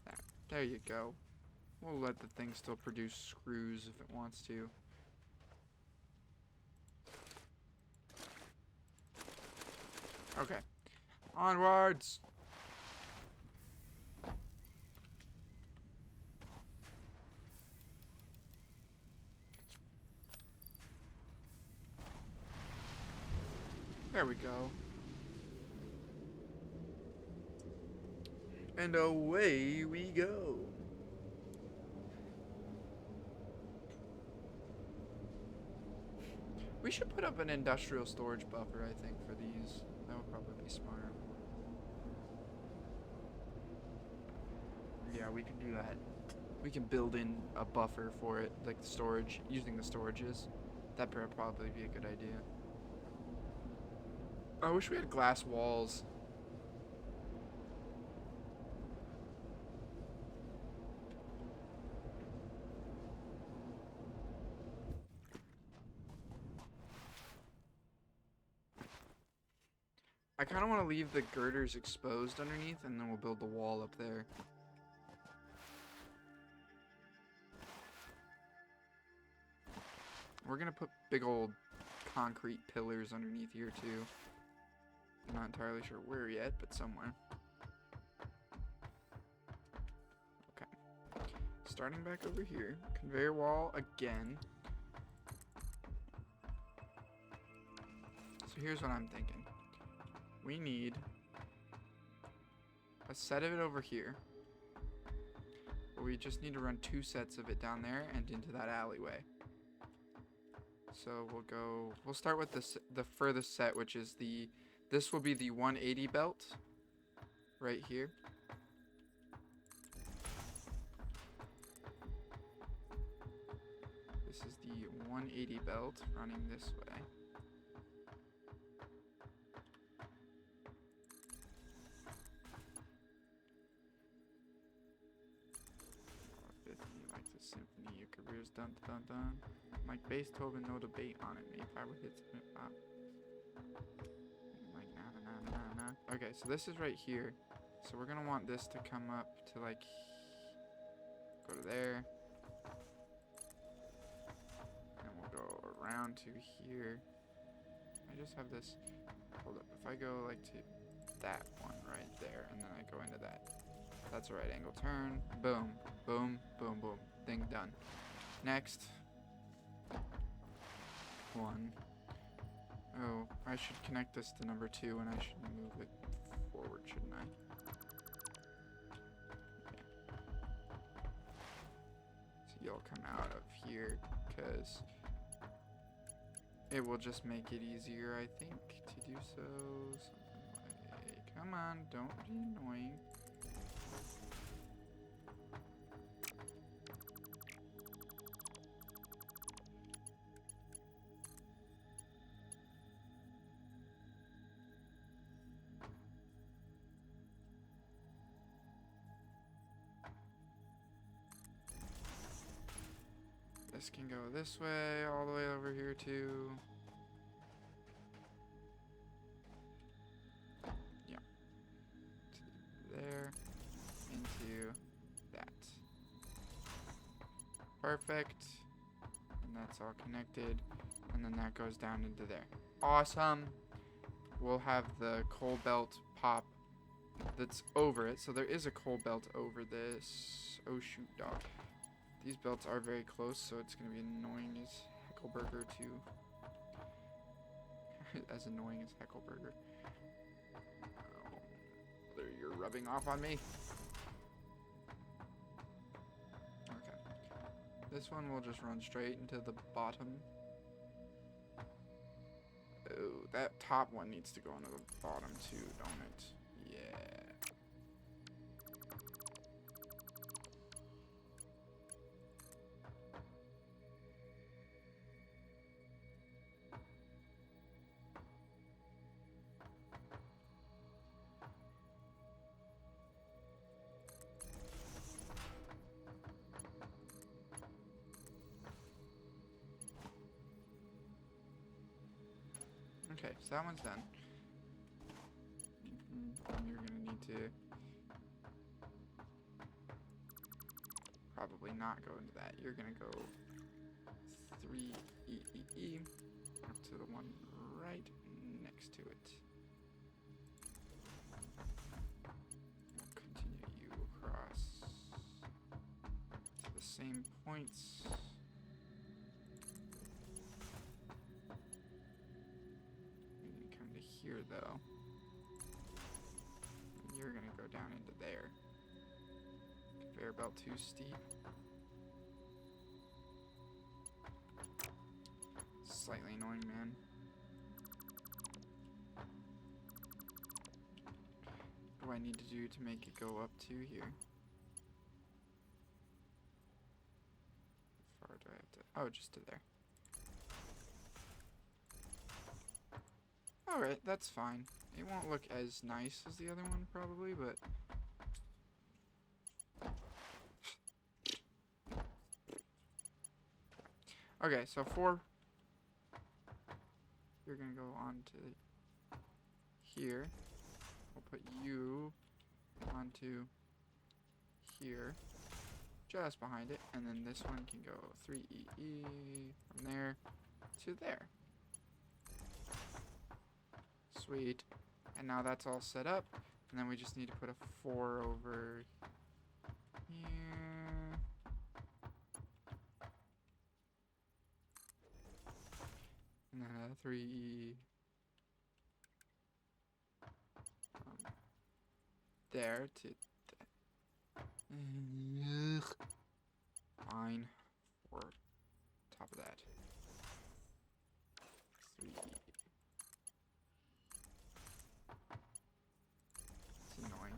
that. There you go. We'll let the thing still produce screws if it wants to. Okay. Onwards! There we go. And away we go. We should put up an industrial storage buffer, I think, for these. That would probably be smart. Yeah, we can do that. We can build in a buffer for it, like the storage, using the storages. That would probably be a good idea. I wish we had glass walls. I kind of want to leave the girders exposed underneath, and then we'll build the wall up there. We're going to put big old concrete pillars underneath here, too. I'm not entirely sure where yet, but somewhere. Okay. Starting back over here. Conveyor wall again. So here's what I'm thinking. We need a set of it over here. But we just need to run 2 sets of it down there and into that alleyway. So we'll start with the furthest set, which is this will be the 180 belt right here. This is the 180 belt running this way. 50, like the symphony, your career's done, dun dun. Like Beethoven, no debate on it. Maybe 5 hits. Like nah. Okay, so this is right here. So we're gonna want this to come up to like go to there. And we'll go around to here. I just have this. Hold up. If I go like to that one right there, and then I go into that. That's a right angle turn. Boom. Boom. Boom. Boom. Thing done. Next. One. Oh, I should connect this to number 2, and I should move it forward, shouldn't I? Okay. So you'll come out of here, because it will just make it easier, I think, to do so. Something like, come on, don't be annoying. this can go this way, all the way over here too. Yeah. To there, into that. Perfect. And that's all connected. And then that goes down into there. Awesome. We'll have the coal belt pop that's over it. So there is a coal belt over this. Oh shoot, dog. These belts are very close, so it's going to be annoying as Heckleburger too. As annoying as Heckleburger. Oh, you're rubbing off on me. Okay. This one will just run straight into the bottom. Oh, that top one needs to go into the bottom too, don't it? Yeah. Okay, so that one's done. And you're gonna need to probably not go into that. You're gonna go 3 up to the one right next to it. We'll continue you across to the same points. Here though, and you're gonna go down into there. Conveyor belt too steep. Slightly annoying, man. What do I need to do to make it go up to here? How far do I have to? Oh, just to there. Alright, that's fine. It won't look as nice as the other one, probably, but... Okay, so 4... You're gonna go on to here. We'll put you onto here. Just behind it. And then this one can go 3EE from there to there. Sweet. And now that's all set up. And then we just need to put a 4 over here. And then a 3 there to fine for top of that. 3. It's annoying,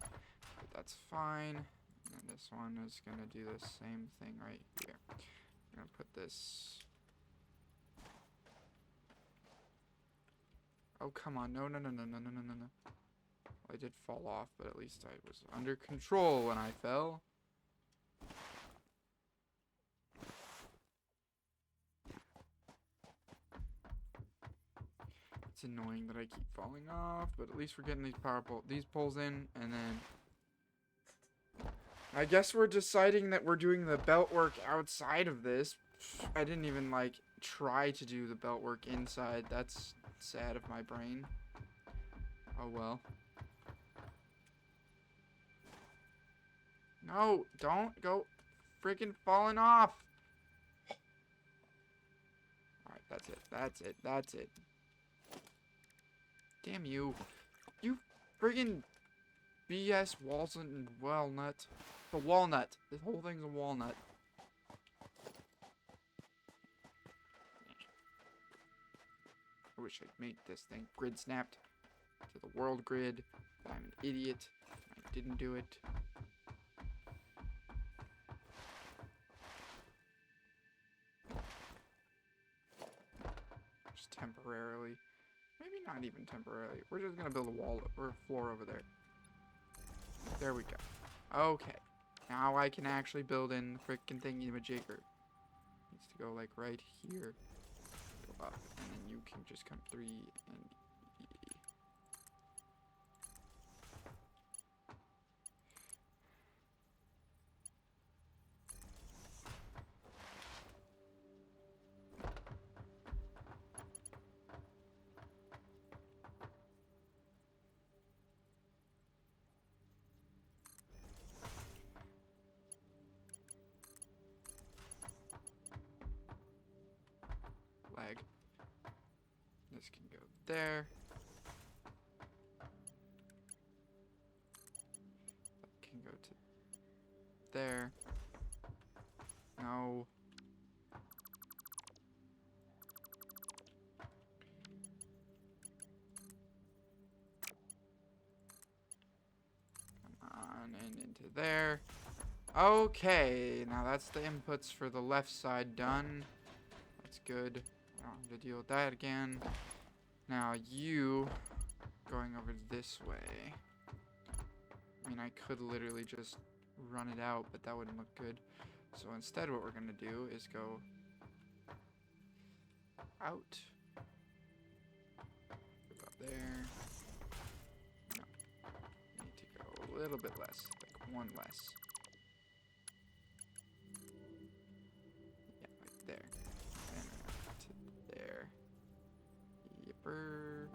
but that's fine. And this one is gonna do the same thing right here. I'm gonna put this. Oh, come on. No, no, no, no, no, no, no, no, no. Well, I did fall off, but at least I was under control when I fell. It's annoying that I keep falling off, but at least we're getting these poles in, and then I guess we're deciding that we're doing the belt work outside of this. I didn't even, like, try to do the belt work inside. That's sad of my brain. Oh well. No, don't go freaking falling off. Alright, that's it. That's it. That's it. Damn you. You friggin' BS walnut and walnut. The walnut. This whole thing's a walnut. I wish I'd made this thing grid snapped to the world grid. But I'm an idiot. I didn't do it. Just temporarily. Maybe not even temporarily. We're just gonna build a wall or a floor over there. There we go. Okay. Now I can actually build in the frickin' thingy-majigger. needs to go like right here. Go up, and then you can just come 3 and E. Lag. This can go there. That can go to there. No. Come on, and into there. Okay, now that's the inputs for the left side done. That's good. I don't have to deal with that again. Now you going over this way. I mean, I could literally just run it out, but that wouldn't look good. So instead what we're going to do is go out. About there. No. Need to go a little bit less, like 1 less. Yeah, like there. And to there. Yipper.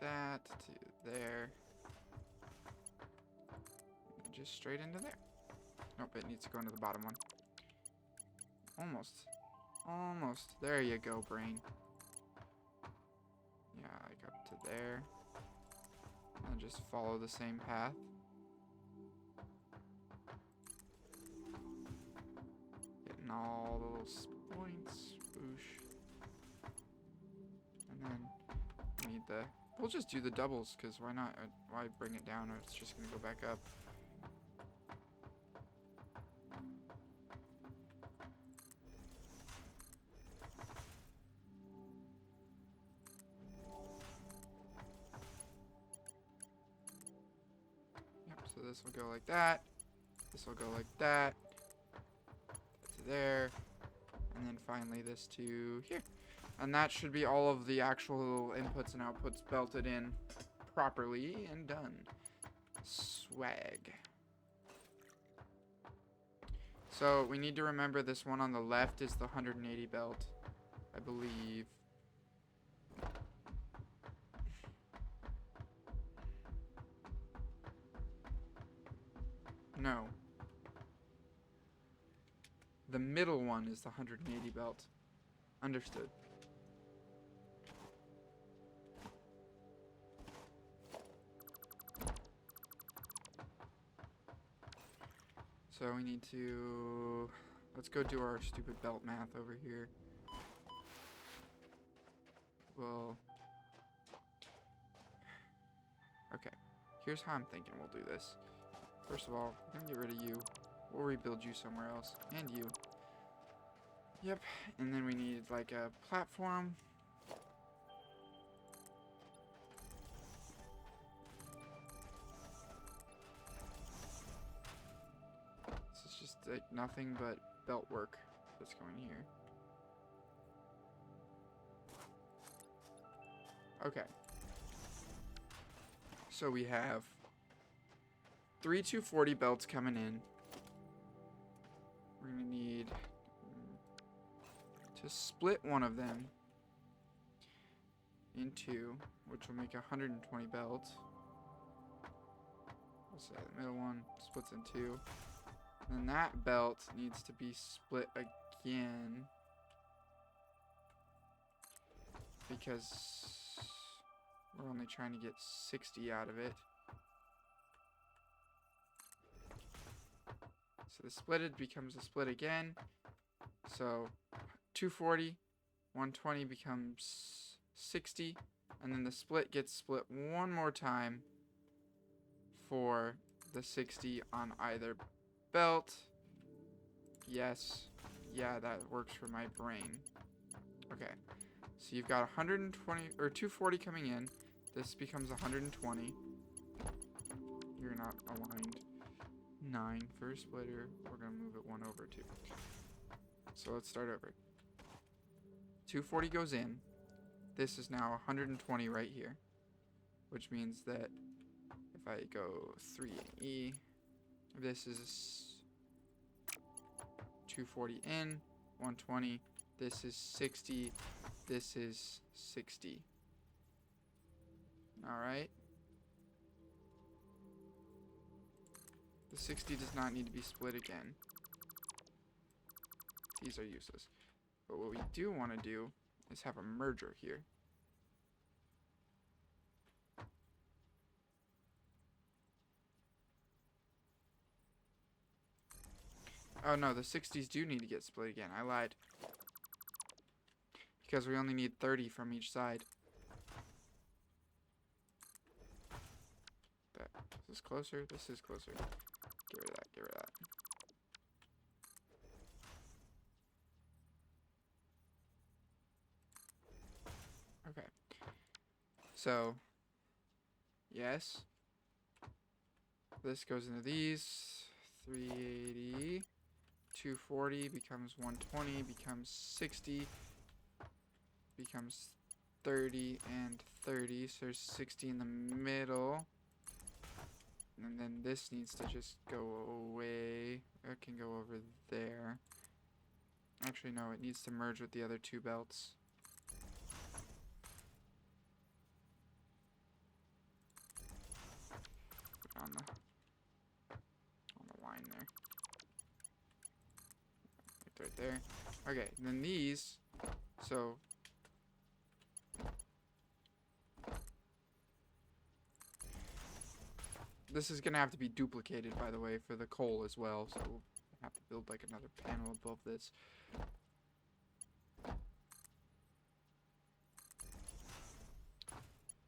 That to there. And just straight into there. Nope, it needs to go into the bottom one. Almost. Almost. There you go, brain. Yeah, like up to there. And just follow the same path. Getting all the little points. Boosh. And then we need the... We'll just do the doubles, because why not? Why bring it down? It's just going to go back up. Yep, so this will go like that. This will go like that. That to there. And then finally this to here. And that should be all of the actual inputs and outputs belted in properly and done. Swag. So we need to remember this one on the left is the 180 belt, I believe. No. The middle one is the 180 belt. Understood. So we need to... Let's go do our stupid belt math over here. Well... Okay. Here's how I'm thinking we'll do this. First of all, we're gonna get rid of you. We'll rebuild you somewhere else. And you. Yep. And then we need like a platform. This is just like nothing but belt work that's going here. Okay. So we have 3 240 belts coming in. We're gonna need to split one of them in 2, which will make 120 belts. We'll say the middle one splits in 2. And then that belt needs to be split again, because we're only trying to get 60 out of it. So the splitted becomes a split again. So 240, 120 becomes 60, And then the split gets split one more time for the 60 on either belt. Yes. Yeah, that works for my brain. Okay. So you've got 120 or 240 coming in. This becomes 120. You're not aligned. 9 for a splitter. We're going to move it 1 over 2. So let's start over. 240 goes in. This is now 120 right here. Which means that if I go 3 and E, this is 240 in, 120. This is 60. This is 60. Alright. The 60 does not need to be split again. These are useless. But what we do want to do is have a merger here. Oh no, the 60s do need to get split again. I lied. Because we only need 30 from each side. Is this closer? This is closer. Get rid of that, get rid of that. Okay. So, yes. This goes into these. 380. 240 becomes 120, becomes 60, becomes 30 and 30. So there's 60 in the middle. And then this needs to just go away. It can go over there. Actually, no, it needs to merge with the other two belts. Put it on the line there. Right there. Okay, and then these. So this is gonna have to be duplicated, by the way, for the coal as well. So we'll have to build like another panel above this.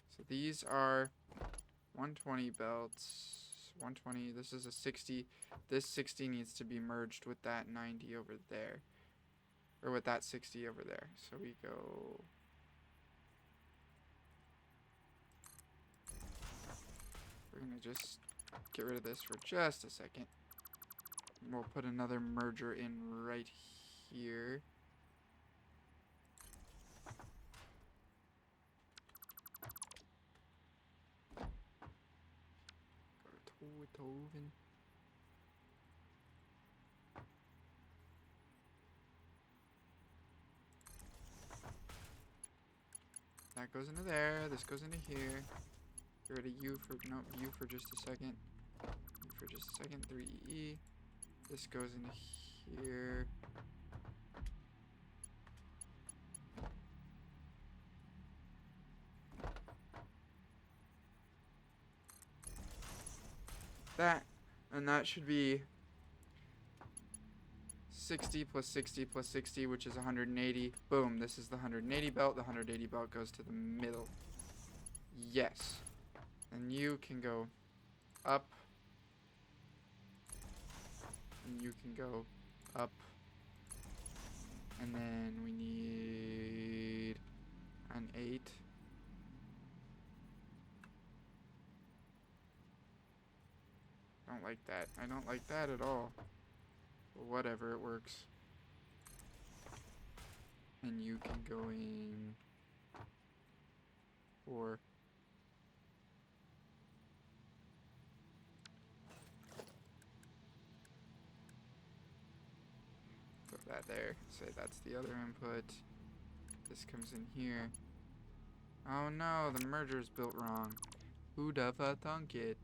So these are 120 belts. 120. This is a 60. This 60 needs to be merged with that 90 over there. Or with that 60 over there. So we go... We're going to just get rid of this for just a second. We'll put another merger in right here. Beethoven. That goes into there. This goes into here. Get rid of U for U for just a second. U for just a second. 3E. This goes into here. That, and that should be 60 plus 60 plus 60, which is 180. Boom, this is the 180 belt. The 180 belt goes to the middle. Yes. And you can go up. And you can go up. And then we need an 8. I don't like that. I don't like that at all. But whatever, it works. And you can go in 4. Put that there. Say that's the other input. This comes in here. Oh no, the merger's built wrong. Who'd have thunk it?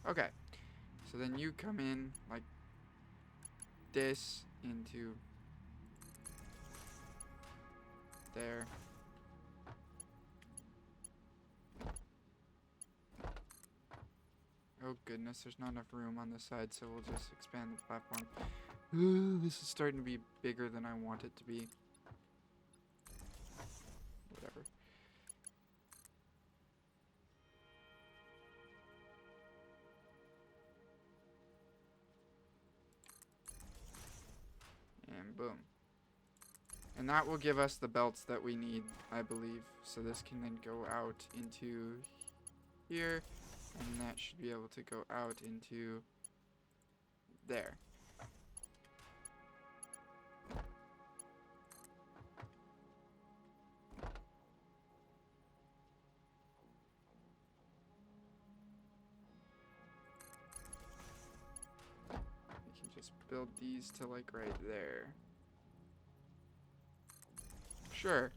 Okay, so then you come in like this into there. Oh goodness, there's not enough room on this side, so we'll just expand the platform. This is starting to be bigger than I want it to be. Whatever. And boom. And that will give us the belts that we need, I believe. So this can then go out into here. And that should be able to go out into there. We can just build these to like right there. Sure.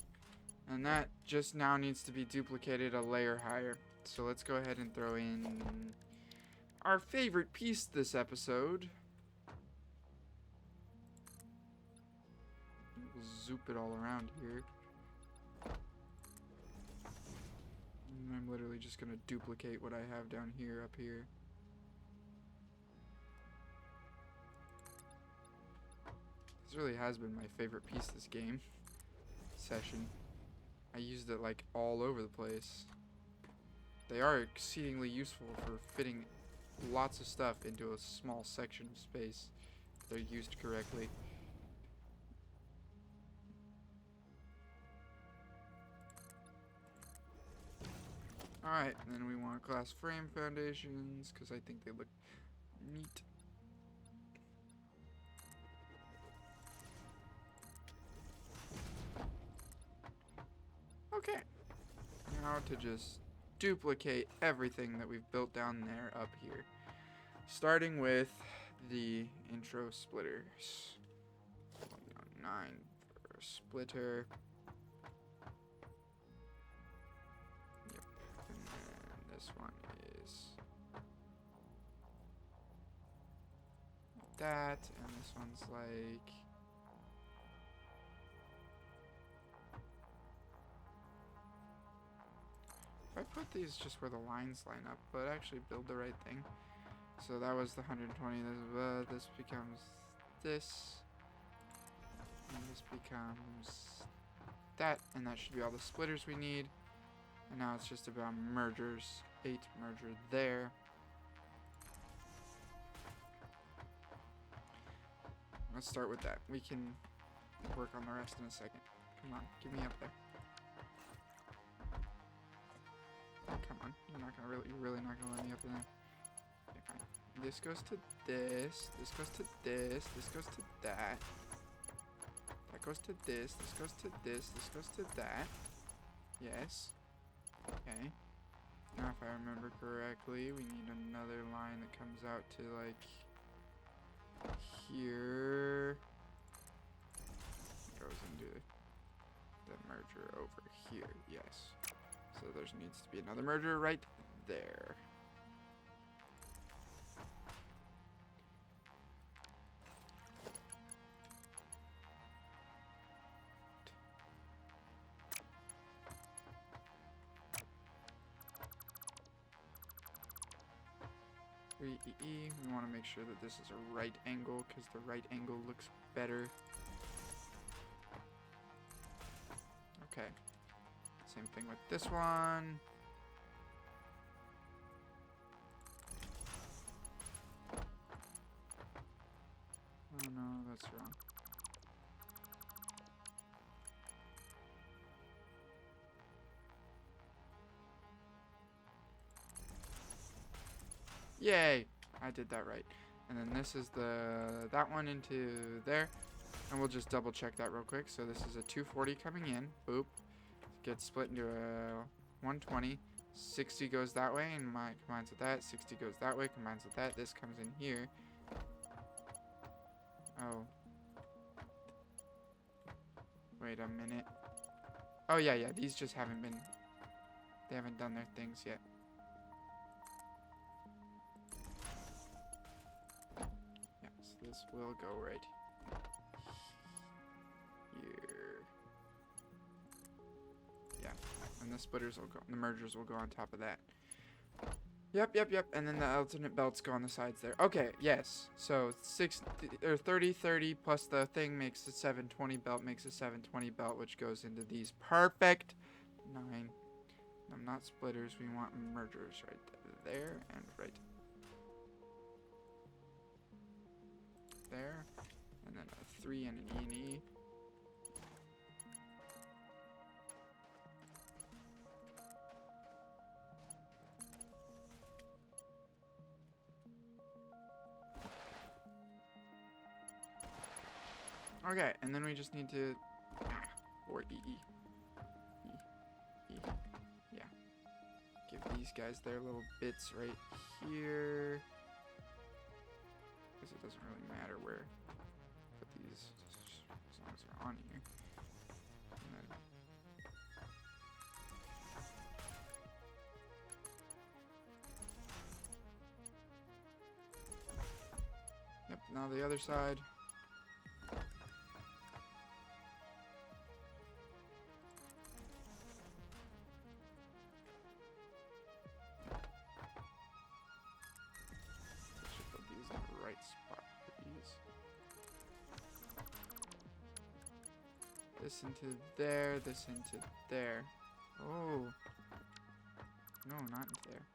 And that just now needs to be duplicated a layer higher. So let's go ahead and throw in our favorite piece this episode. We'll zoop it all around here. And I'm literally just going to duplicate what I have down here, up here. This really has been my favorite piece this game. Session. I used it like all over the place. They are exceedingly useful for fitting lots of stuff into a small section of space if they're used correctly. Alright, then we want glass frame foundations because I think they look neat. Okay. Now to just duplicate everything that we've built down there up here. Starting with the intro splitters. 9 for a splitter. Yep. And then this one is like that. And this one's like... I put these just where the lines line up, but actually build the right thing. So that was the 120. This becomes this. And this becomes that. And that should be all the splitters we need. And now it's just about mergers. 8 merger there. Let's start with that. We can work on the rest in a second. Come on, get me up there. Come on, you're really not gonna let me up in there. Okay, fine. This goes to this goes to this goes to that. That goes to this goes to this goes to that. Yes. Okay. Now if I remember correctly, we need another line that comes out to like here. Goes into the merger over here, yes. So there needs to be another merger right there. We want to make sure that this is a right angle because the right angle looks better. Okay. Same thing with this one. Oh no, that's wrong. Yay! I did that right. And then this is that one into there. And we'll just double check that real quick. So this is a 240 coming in. Boop. Gets split into a 120. 60 goes that way and combines with that. 60 goes that way, combines with that. This comes in here. Oh. Wait a minute. Oh yeah, these just haven't been... They haven't done their things yet. Yeah, so this will go right here. Yeah, and the splitters will go, the mergers will go on top of that. Yep. And then the alternate belts go on the sides there. Okay, yes. So 30 plus the thing makes a 720 belt, makes a 720 belt, which goes into these. Perfect. 9. Not splitters. We want mergers right there and right there. And then a 3 and an E and E. Okay, and then we just need to, or E. Yeah. Give these guys their little bits right here. Because it doesn't really matter where. Put these, as long as they're on here. And then yep, now the other side. This into there, this into there. Oh. No, not into there.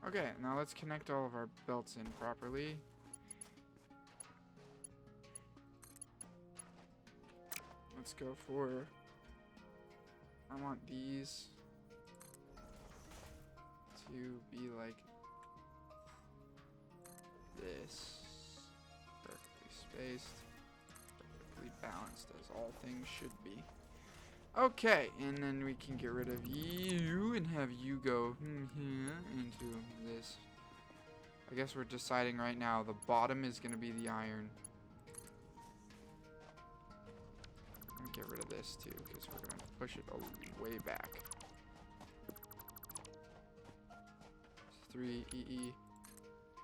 Okay, now let's connect all of our belts in properly. Let's go for... I want these to be like this. Perfectly spaced. Perfectly balanced as all things should be. Okay, and then we can get rid of you and have you go into this. I guess we're deciding right now the bottom is going to be the iron. I'm going to get rid of this too because we're going to push it way back. 3 EE.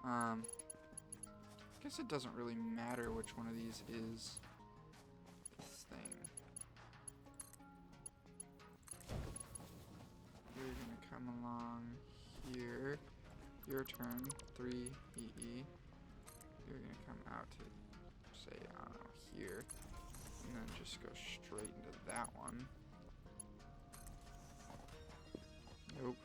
I guess it doesn't really matter which one of these is this thing. You're gonna come along here. Your turn. 3 EE. You're gonna come out to say, I don't know, here. And then just go straight into that one. Nope.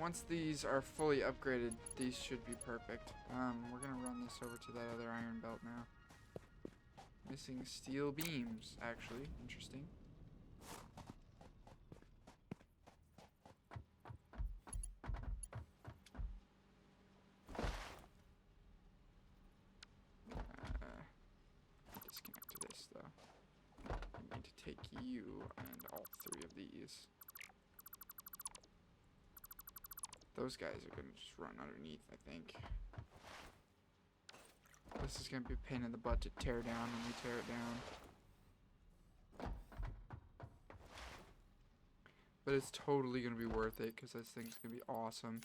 Once these are fully upgraded, these should be perfect. We're gonna run this over to that other iron belt now. Missing steel beams, actually. Interesting. Disconnect this, though. I need to take you and all 3 of these. Those guys are going to just run underneath, I think. This is going to be a pain in the butt to tear down when we tear it down. But it's totally going to be worth it because this thing's going to be awesome.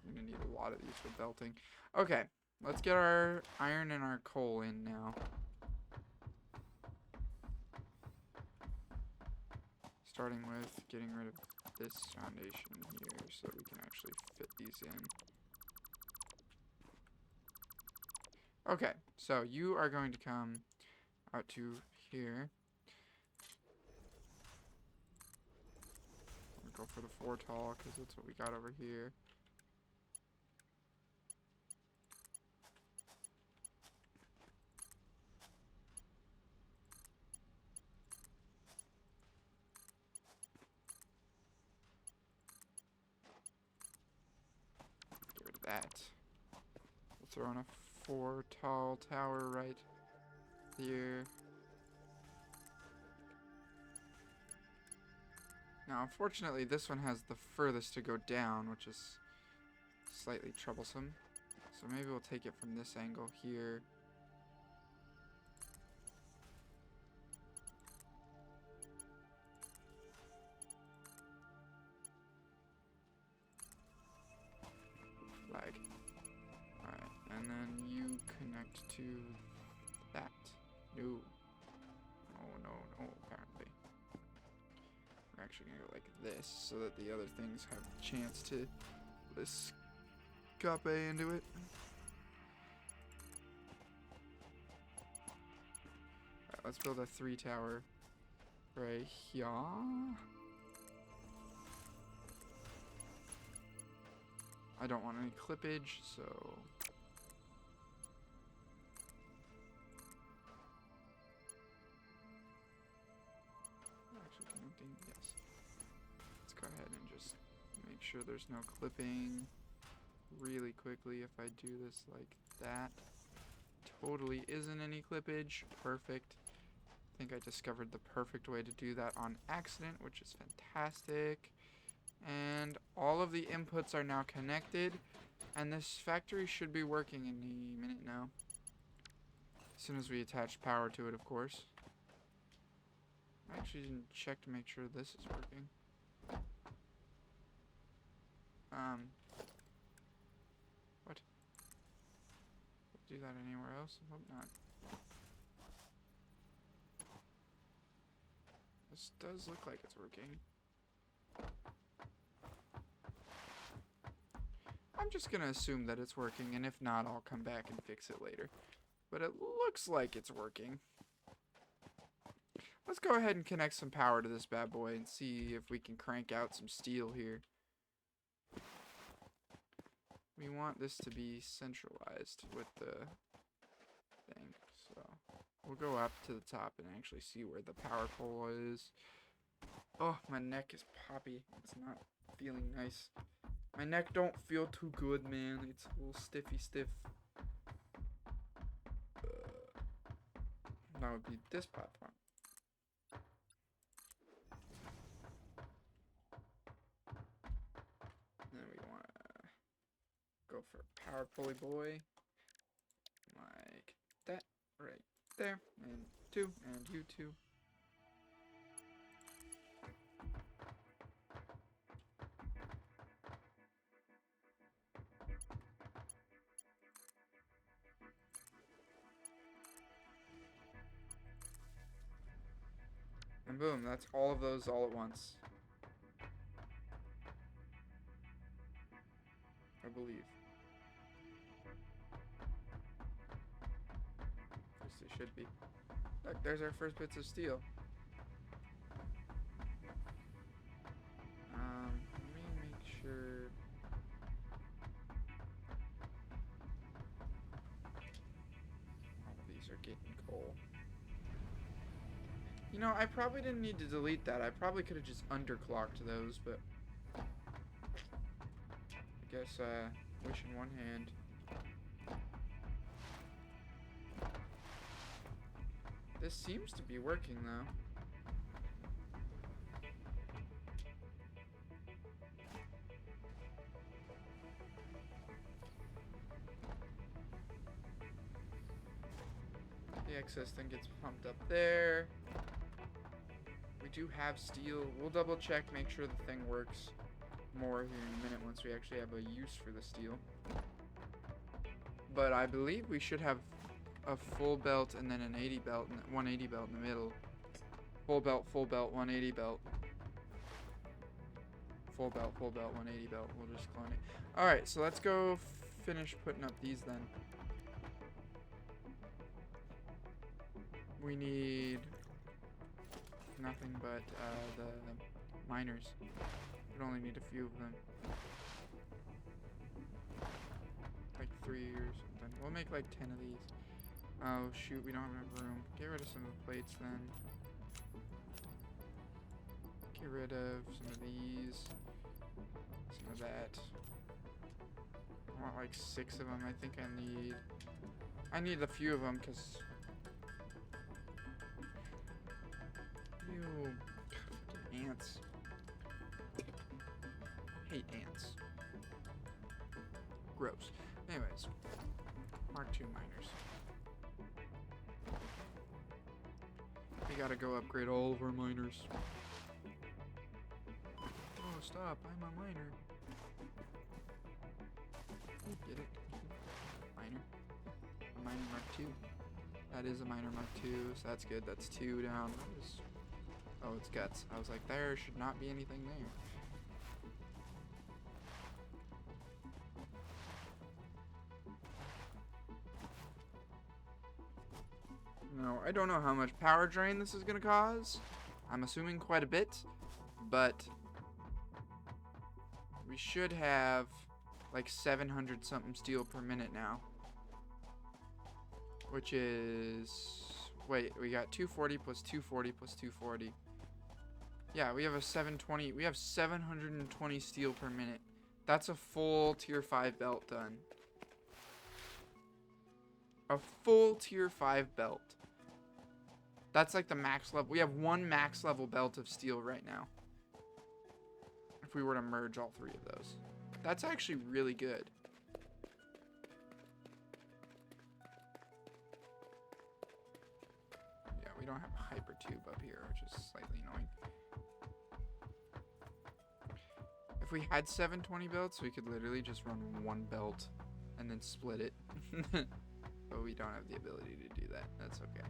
I'm going to need a lot of these for belting. Okay, let's get our iron and our coal in now. Starting with getting rid of this foundation here so we can actually fit these in. Okay, so you are going to come out to here. We'll go for the 4 tall because that's what we got over here. that. We'll throw in a 4 tall tower right here. Now, unfortunately, this one has the furthest to go down, which is slightly troublesome. So maybe we'll take it from this angle here. Flag. Alright, and then you connect to that. No. No, apparently. We're actually gonna go like this so that the other things have a chance to escape into it. Alright, let's build a 3 tower right here. I don't want any clippage, so actually connecting, yes. Let's go ahead and just make sure there's no clipping really quickly. If I do this like that, totally isn't any clippage. Perfect. I think I discovered the perfect way to do that on accident, which is fantastic. And all of the inputs are now connected, and this factory should be working any minute now. As soon as we attach power to it, of course. I actually didn't check to make sure this is working. What? Do that anywhere else? I hope not. This does look like it's working. I'm just gonna assume that it's working, and if not, I'll come back and fix it later. But it looks like it's working. Let's go ahead and connect some power to this bad boy and see if we can crank out some steel here. We want this to be centralized with the thing, so we'll go up to the top and actually see where the power pole is. Oh, my neck is poppy. It's not feeling nice. My neck don't feel too good, man. It's a little stiff. That would be this platform. Then we want to go for power pulley boy. Like that. Right there. And 2. And you 2. And boom, that's all of those all at once. I believe. At least they should be. Look, there's our first bits of steel. Let me make sure. All these are getting coal. You know, I probably didn't need to delete that. I probably could have just underclocked those, but I guess, wish in one hand. This seems to be working, though. The excess then gets pumped up there. We do have steel. We'll double check, make sure the thing works more here in a minute once we actually have a use for the steel. But I believe we should have a full belt and then an 80 belt and 180 belt in the middle. Full belt, 180 belt. Full belt, 180 belt. We'll just clone it. Alright, so let's go finish putting up these then. We need nothing but the miners. We only need a few of them. Like 3 or something. We'll make like 10 of these. Oh shoot, we don't have enough room. Get rid of some of the plates then. Get rid of some of these. Some of that. I want like 6 of them. I think I need a few of them because... Ew. Fucking ants. Hate ants. Gross. Anyways. Mark II miners. We gotta go upgrade all of our miners. Oh, stop. I'm a miner. Get it? Miner. A miner Mark II. That is a miner Mark II, so that's good. That's 2 down. Oh, it's guts. I was like, there should not be anything there. No, I don't know how much power drain this is going to cause. I'm assuming quite a bit, but we should have like 700 something steel per minute now. Which is... Wait, we got 240 plus 240 plus 240. Yeah, we have a 720. We have 720 steel per minute. That's a full tier 5 belt done. A full tier 5 belt. That's like the max level. We have 1 max level belt of steel right now. If we were to merge all 3 of those. That's actually really good. Yeah, we don't have a hyper tube up here, which is slightly annoying. If we had 720 belts, we could literally just run 1 belt and then split it. But we don't have the ability to do that. That's okay.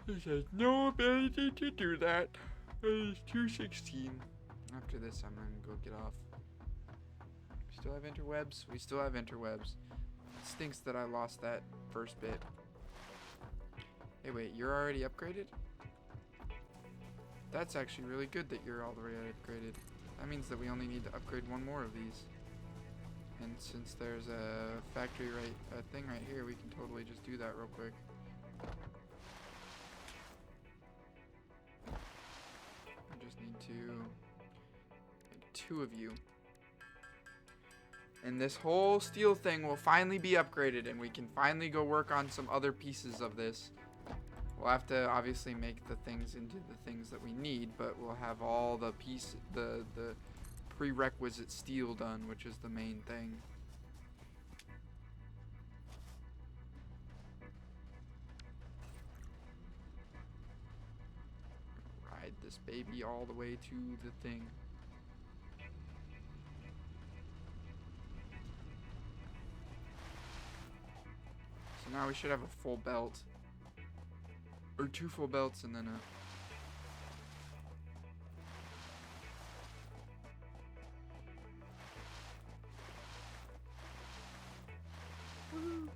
This has no ability to do that. It is 216. After this, I'm gonna go get off. We still have interwebs? We still have interwebs. It stinks that I lost that first bit. Hey, wait, you're already upgraded? That's actually really good that you're all the way upgraded. That means that we only need to upgrade 1 more of these. And since there's a factory thing right here, we can totally just do that real quick. I just need to make 2 of you. And this whole steel thing will finally be upgraded and we can finally go work on some other pieces of this. We'll have to obviously make the things into the things that we need, but we'll have all the the prerequisite steel done, which is the main thing. Ride this baby all the way to the thing. So now we should have a full belt. Or 2 full belts and then a... Woo.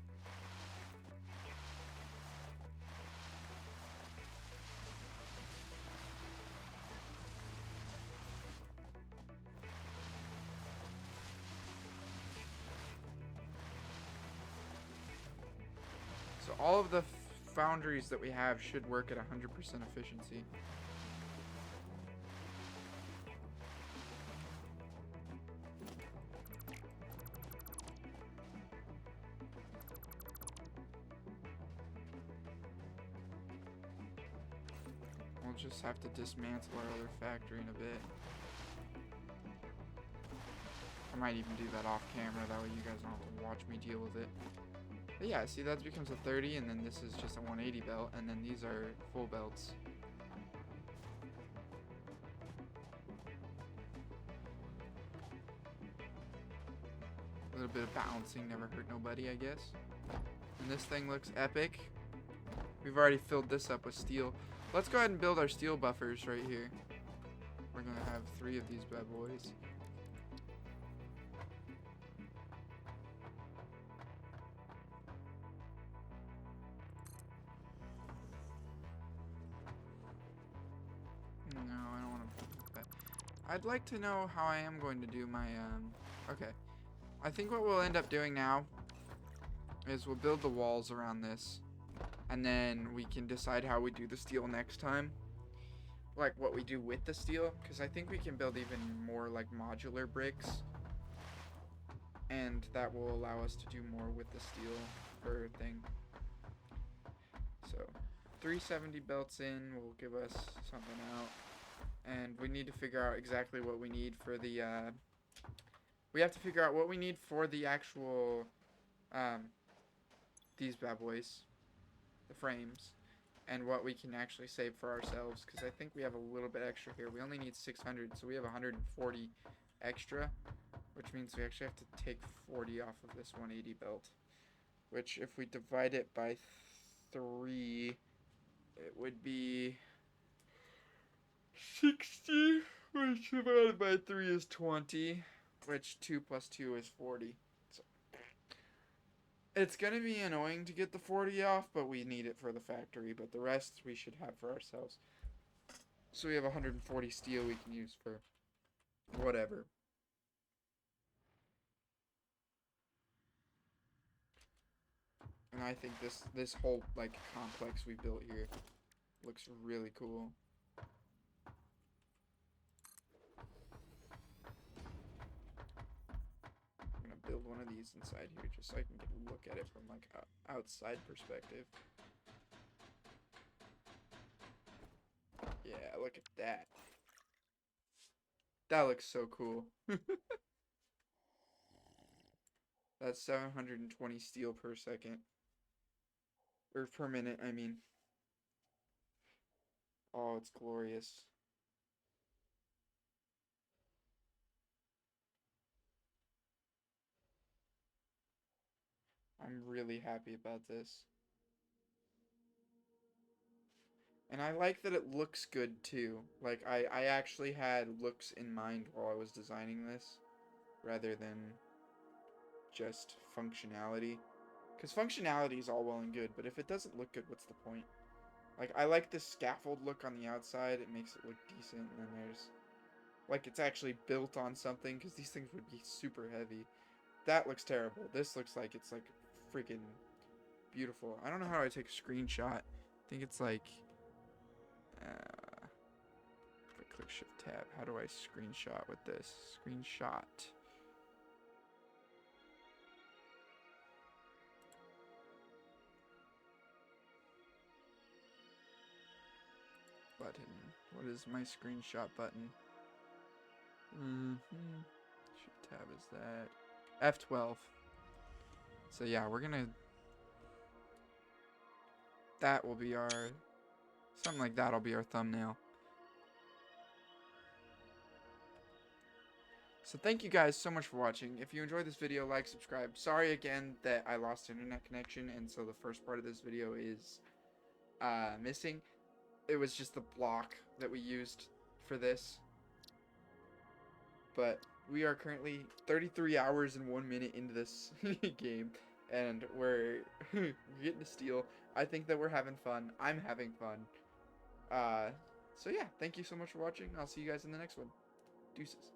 So all of the foundries that we have should work at 100% efficiency. We'll just have to dismantle our other factory in a bit. I might even do that off camera, that way you guys don't have to watch me deal with it. But yeah, see, that becomes a 30, and then this is just a 180 belt, and then these are full belts. A little bit of balancing never hurt nobody, I guess. And this thing looks epic. We've already filled this up with steel. Let's go ahead and build our steel buffers right here. We're gonna have 3 of these bad boys. No, I don't want to put that. I'd like to know how I am going to do my, okay. I think what we'll end up doing now is we'll build the walls around this. and then we can decide how we do the steel next time. Like what we do with the steel, because I think we can build even more like modular bricks, and that will allow us to do more with the steel for thing. So 370 belts in will give us something out, and we need to figure out exactly what we need for the we have to figure out what we need for the actual these bad boys, the frames, and what we can actually save for ourselves, because I think we have a little bit extra here. We only need 600, so we have 140 extra, which means we actually have to take 40 off of this 180 belt, which if we divide it by 3, it would be 60, which divided by 3 is 20, which 2 plus 2 is 40. So it's gonna be annoying to get the 40 off, but we need it for the factory, but the rest we should have for ourselves. So we have 140 steel we can use for whatever. And I think this whole like complex we built here looks really cool. I'm gonna build one of these inside here just so I can get a look at it from like an outside perspective. Yeah, look at that. That looks so cool. That's 720 steel per second. Or per minute, I mean. Oh, it's glorious. I'm really happy about this. And I like that it looks good too. Like, I actually had looks in mind while I was designing this, rather than just functionality. Because functionality is all well and good, but if it doesn't look good, what's the point? Like, I like the scaffold look on the outside. It makes it look decent. And then there's, like, it's actually built on something, because these things would be super heavy. That looks terrible. This looks like it's, like, freaking beautiful. I don't know how I take a screenshot. I think it's, like, if I click Shift Tab, how do I screenshot with this? Screenshot. Button. What is my screenshot button? Shift Tab is that. F12. So yeah, we're gonna. That will be our. Something like that'll be our thumbnail. So thank you guys so much for watching. If you enjoyed this video, like, subscribe. Sorry again that I lost internet connection, and so the first part of this video is missing. It was just the block that we used for this. But we are currently 33 hours and 1 minute into this game, and we're getting to steal. I think that we're having fun. I'm having fun. So yeah, thank you so much for watching. I'll see you guys in the next one. Deuces.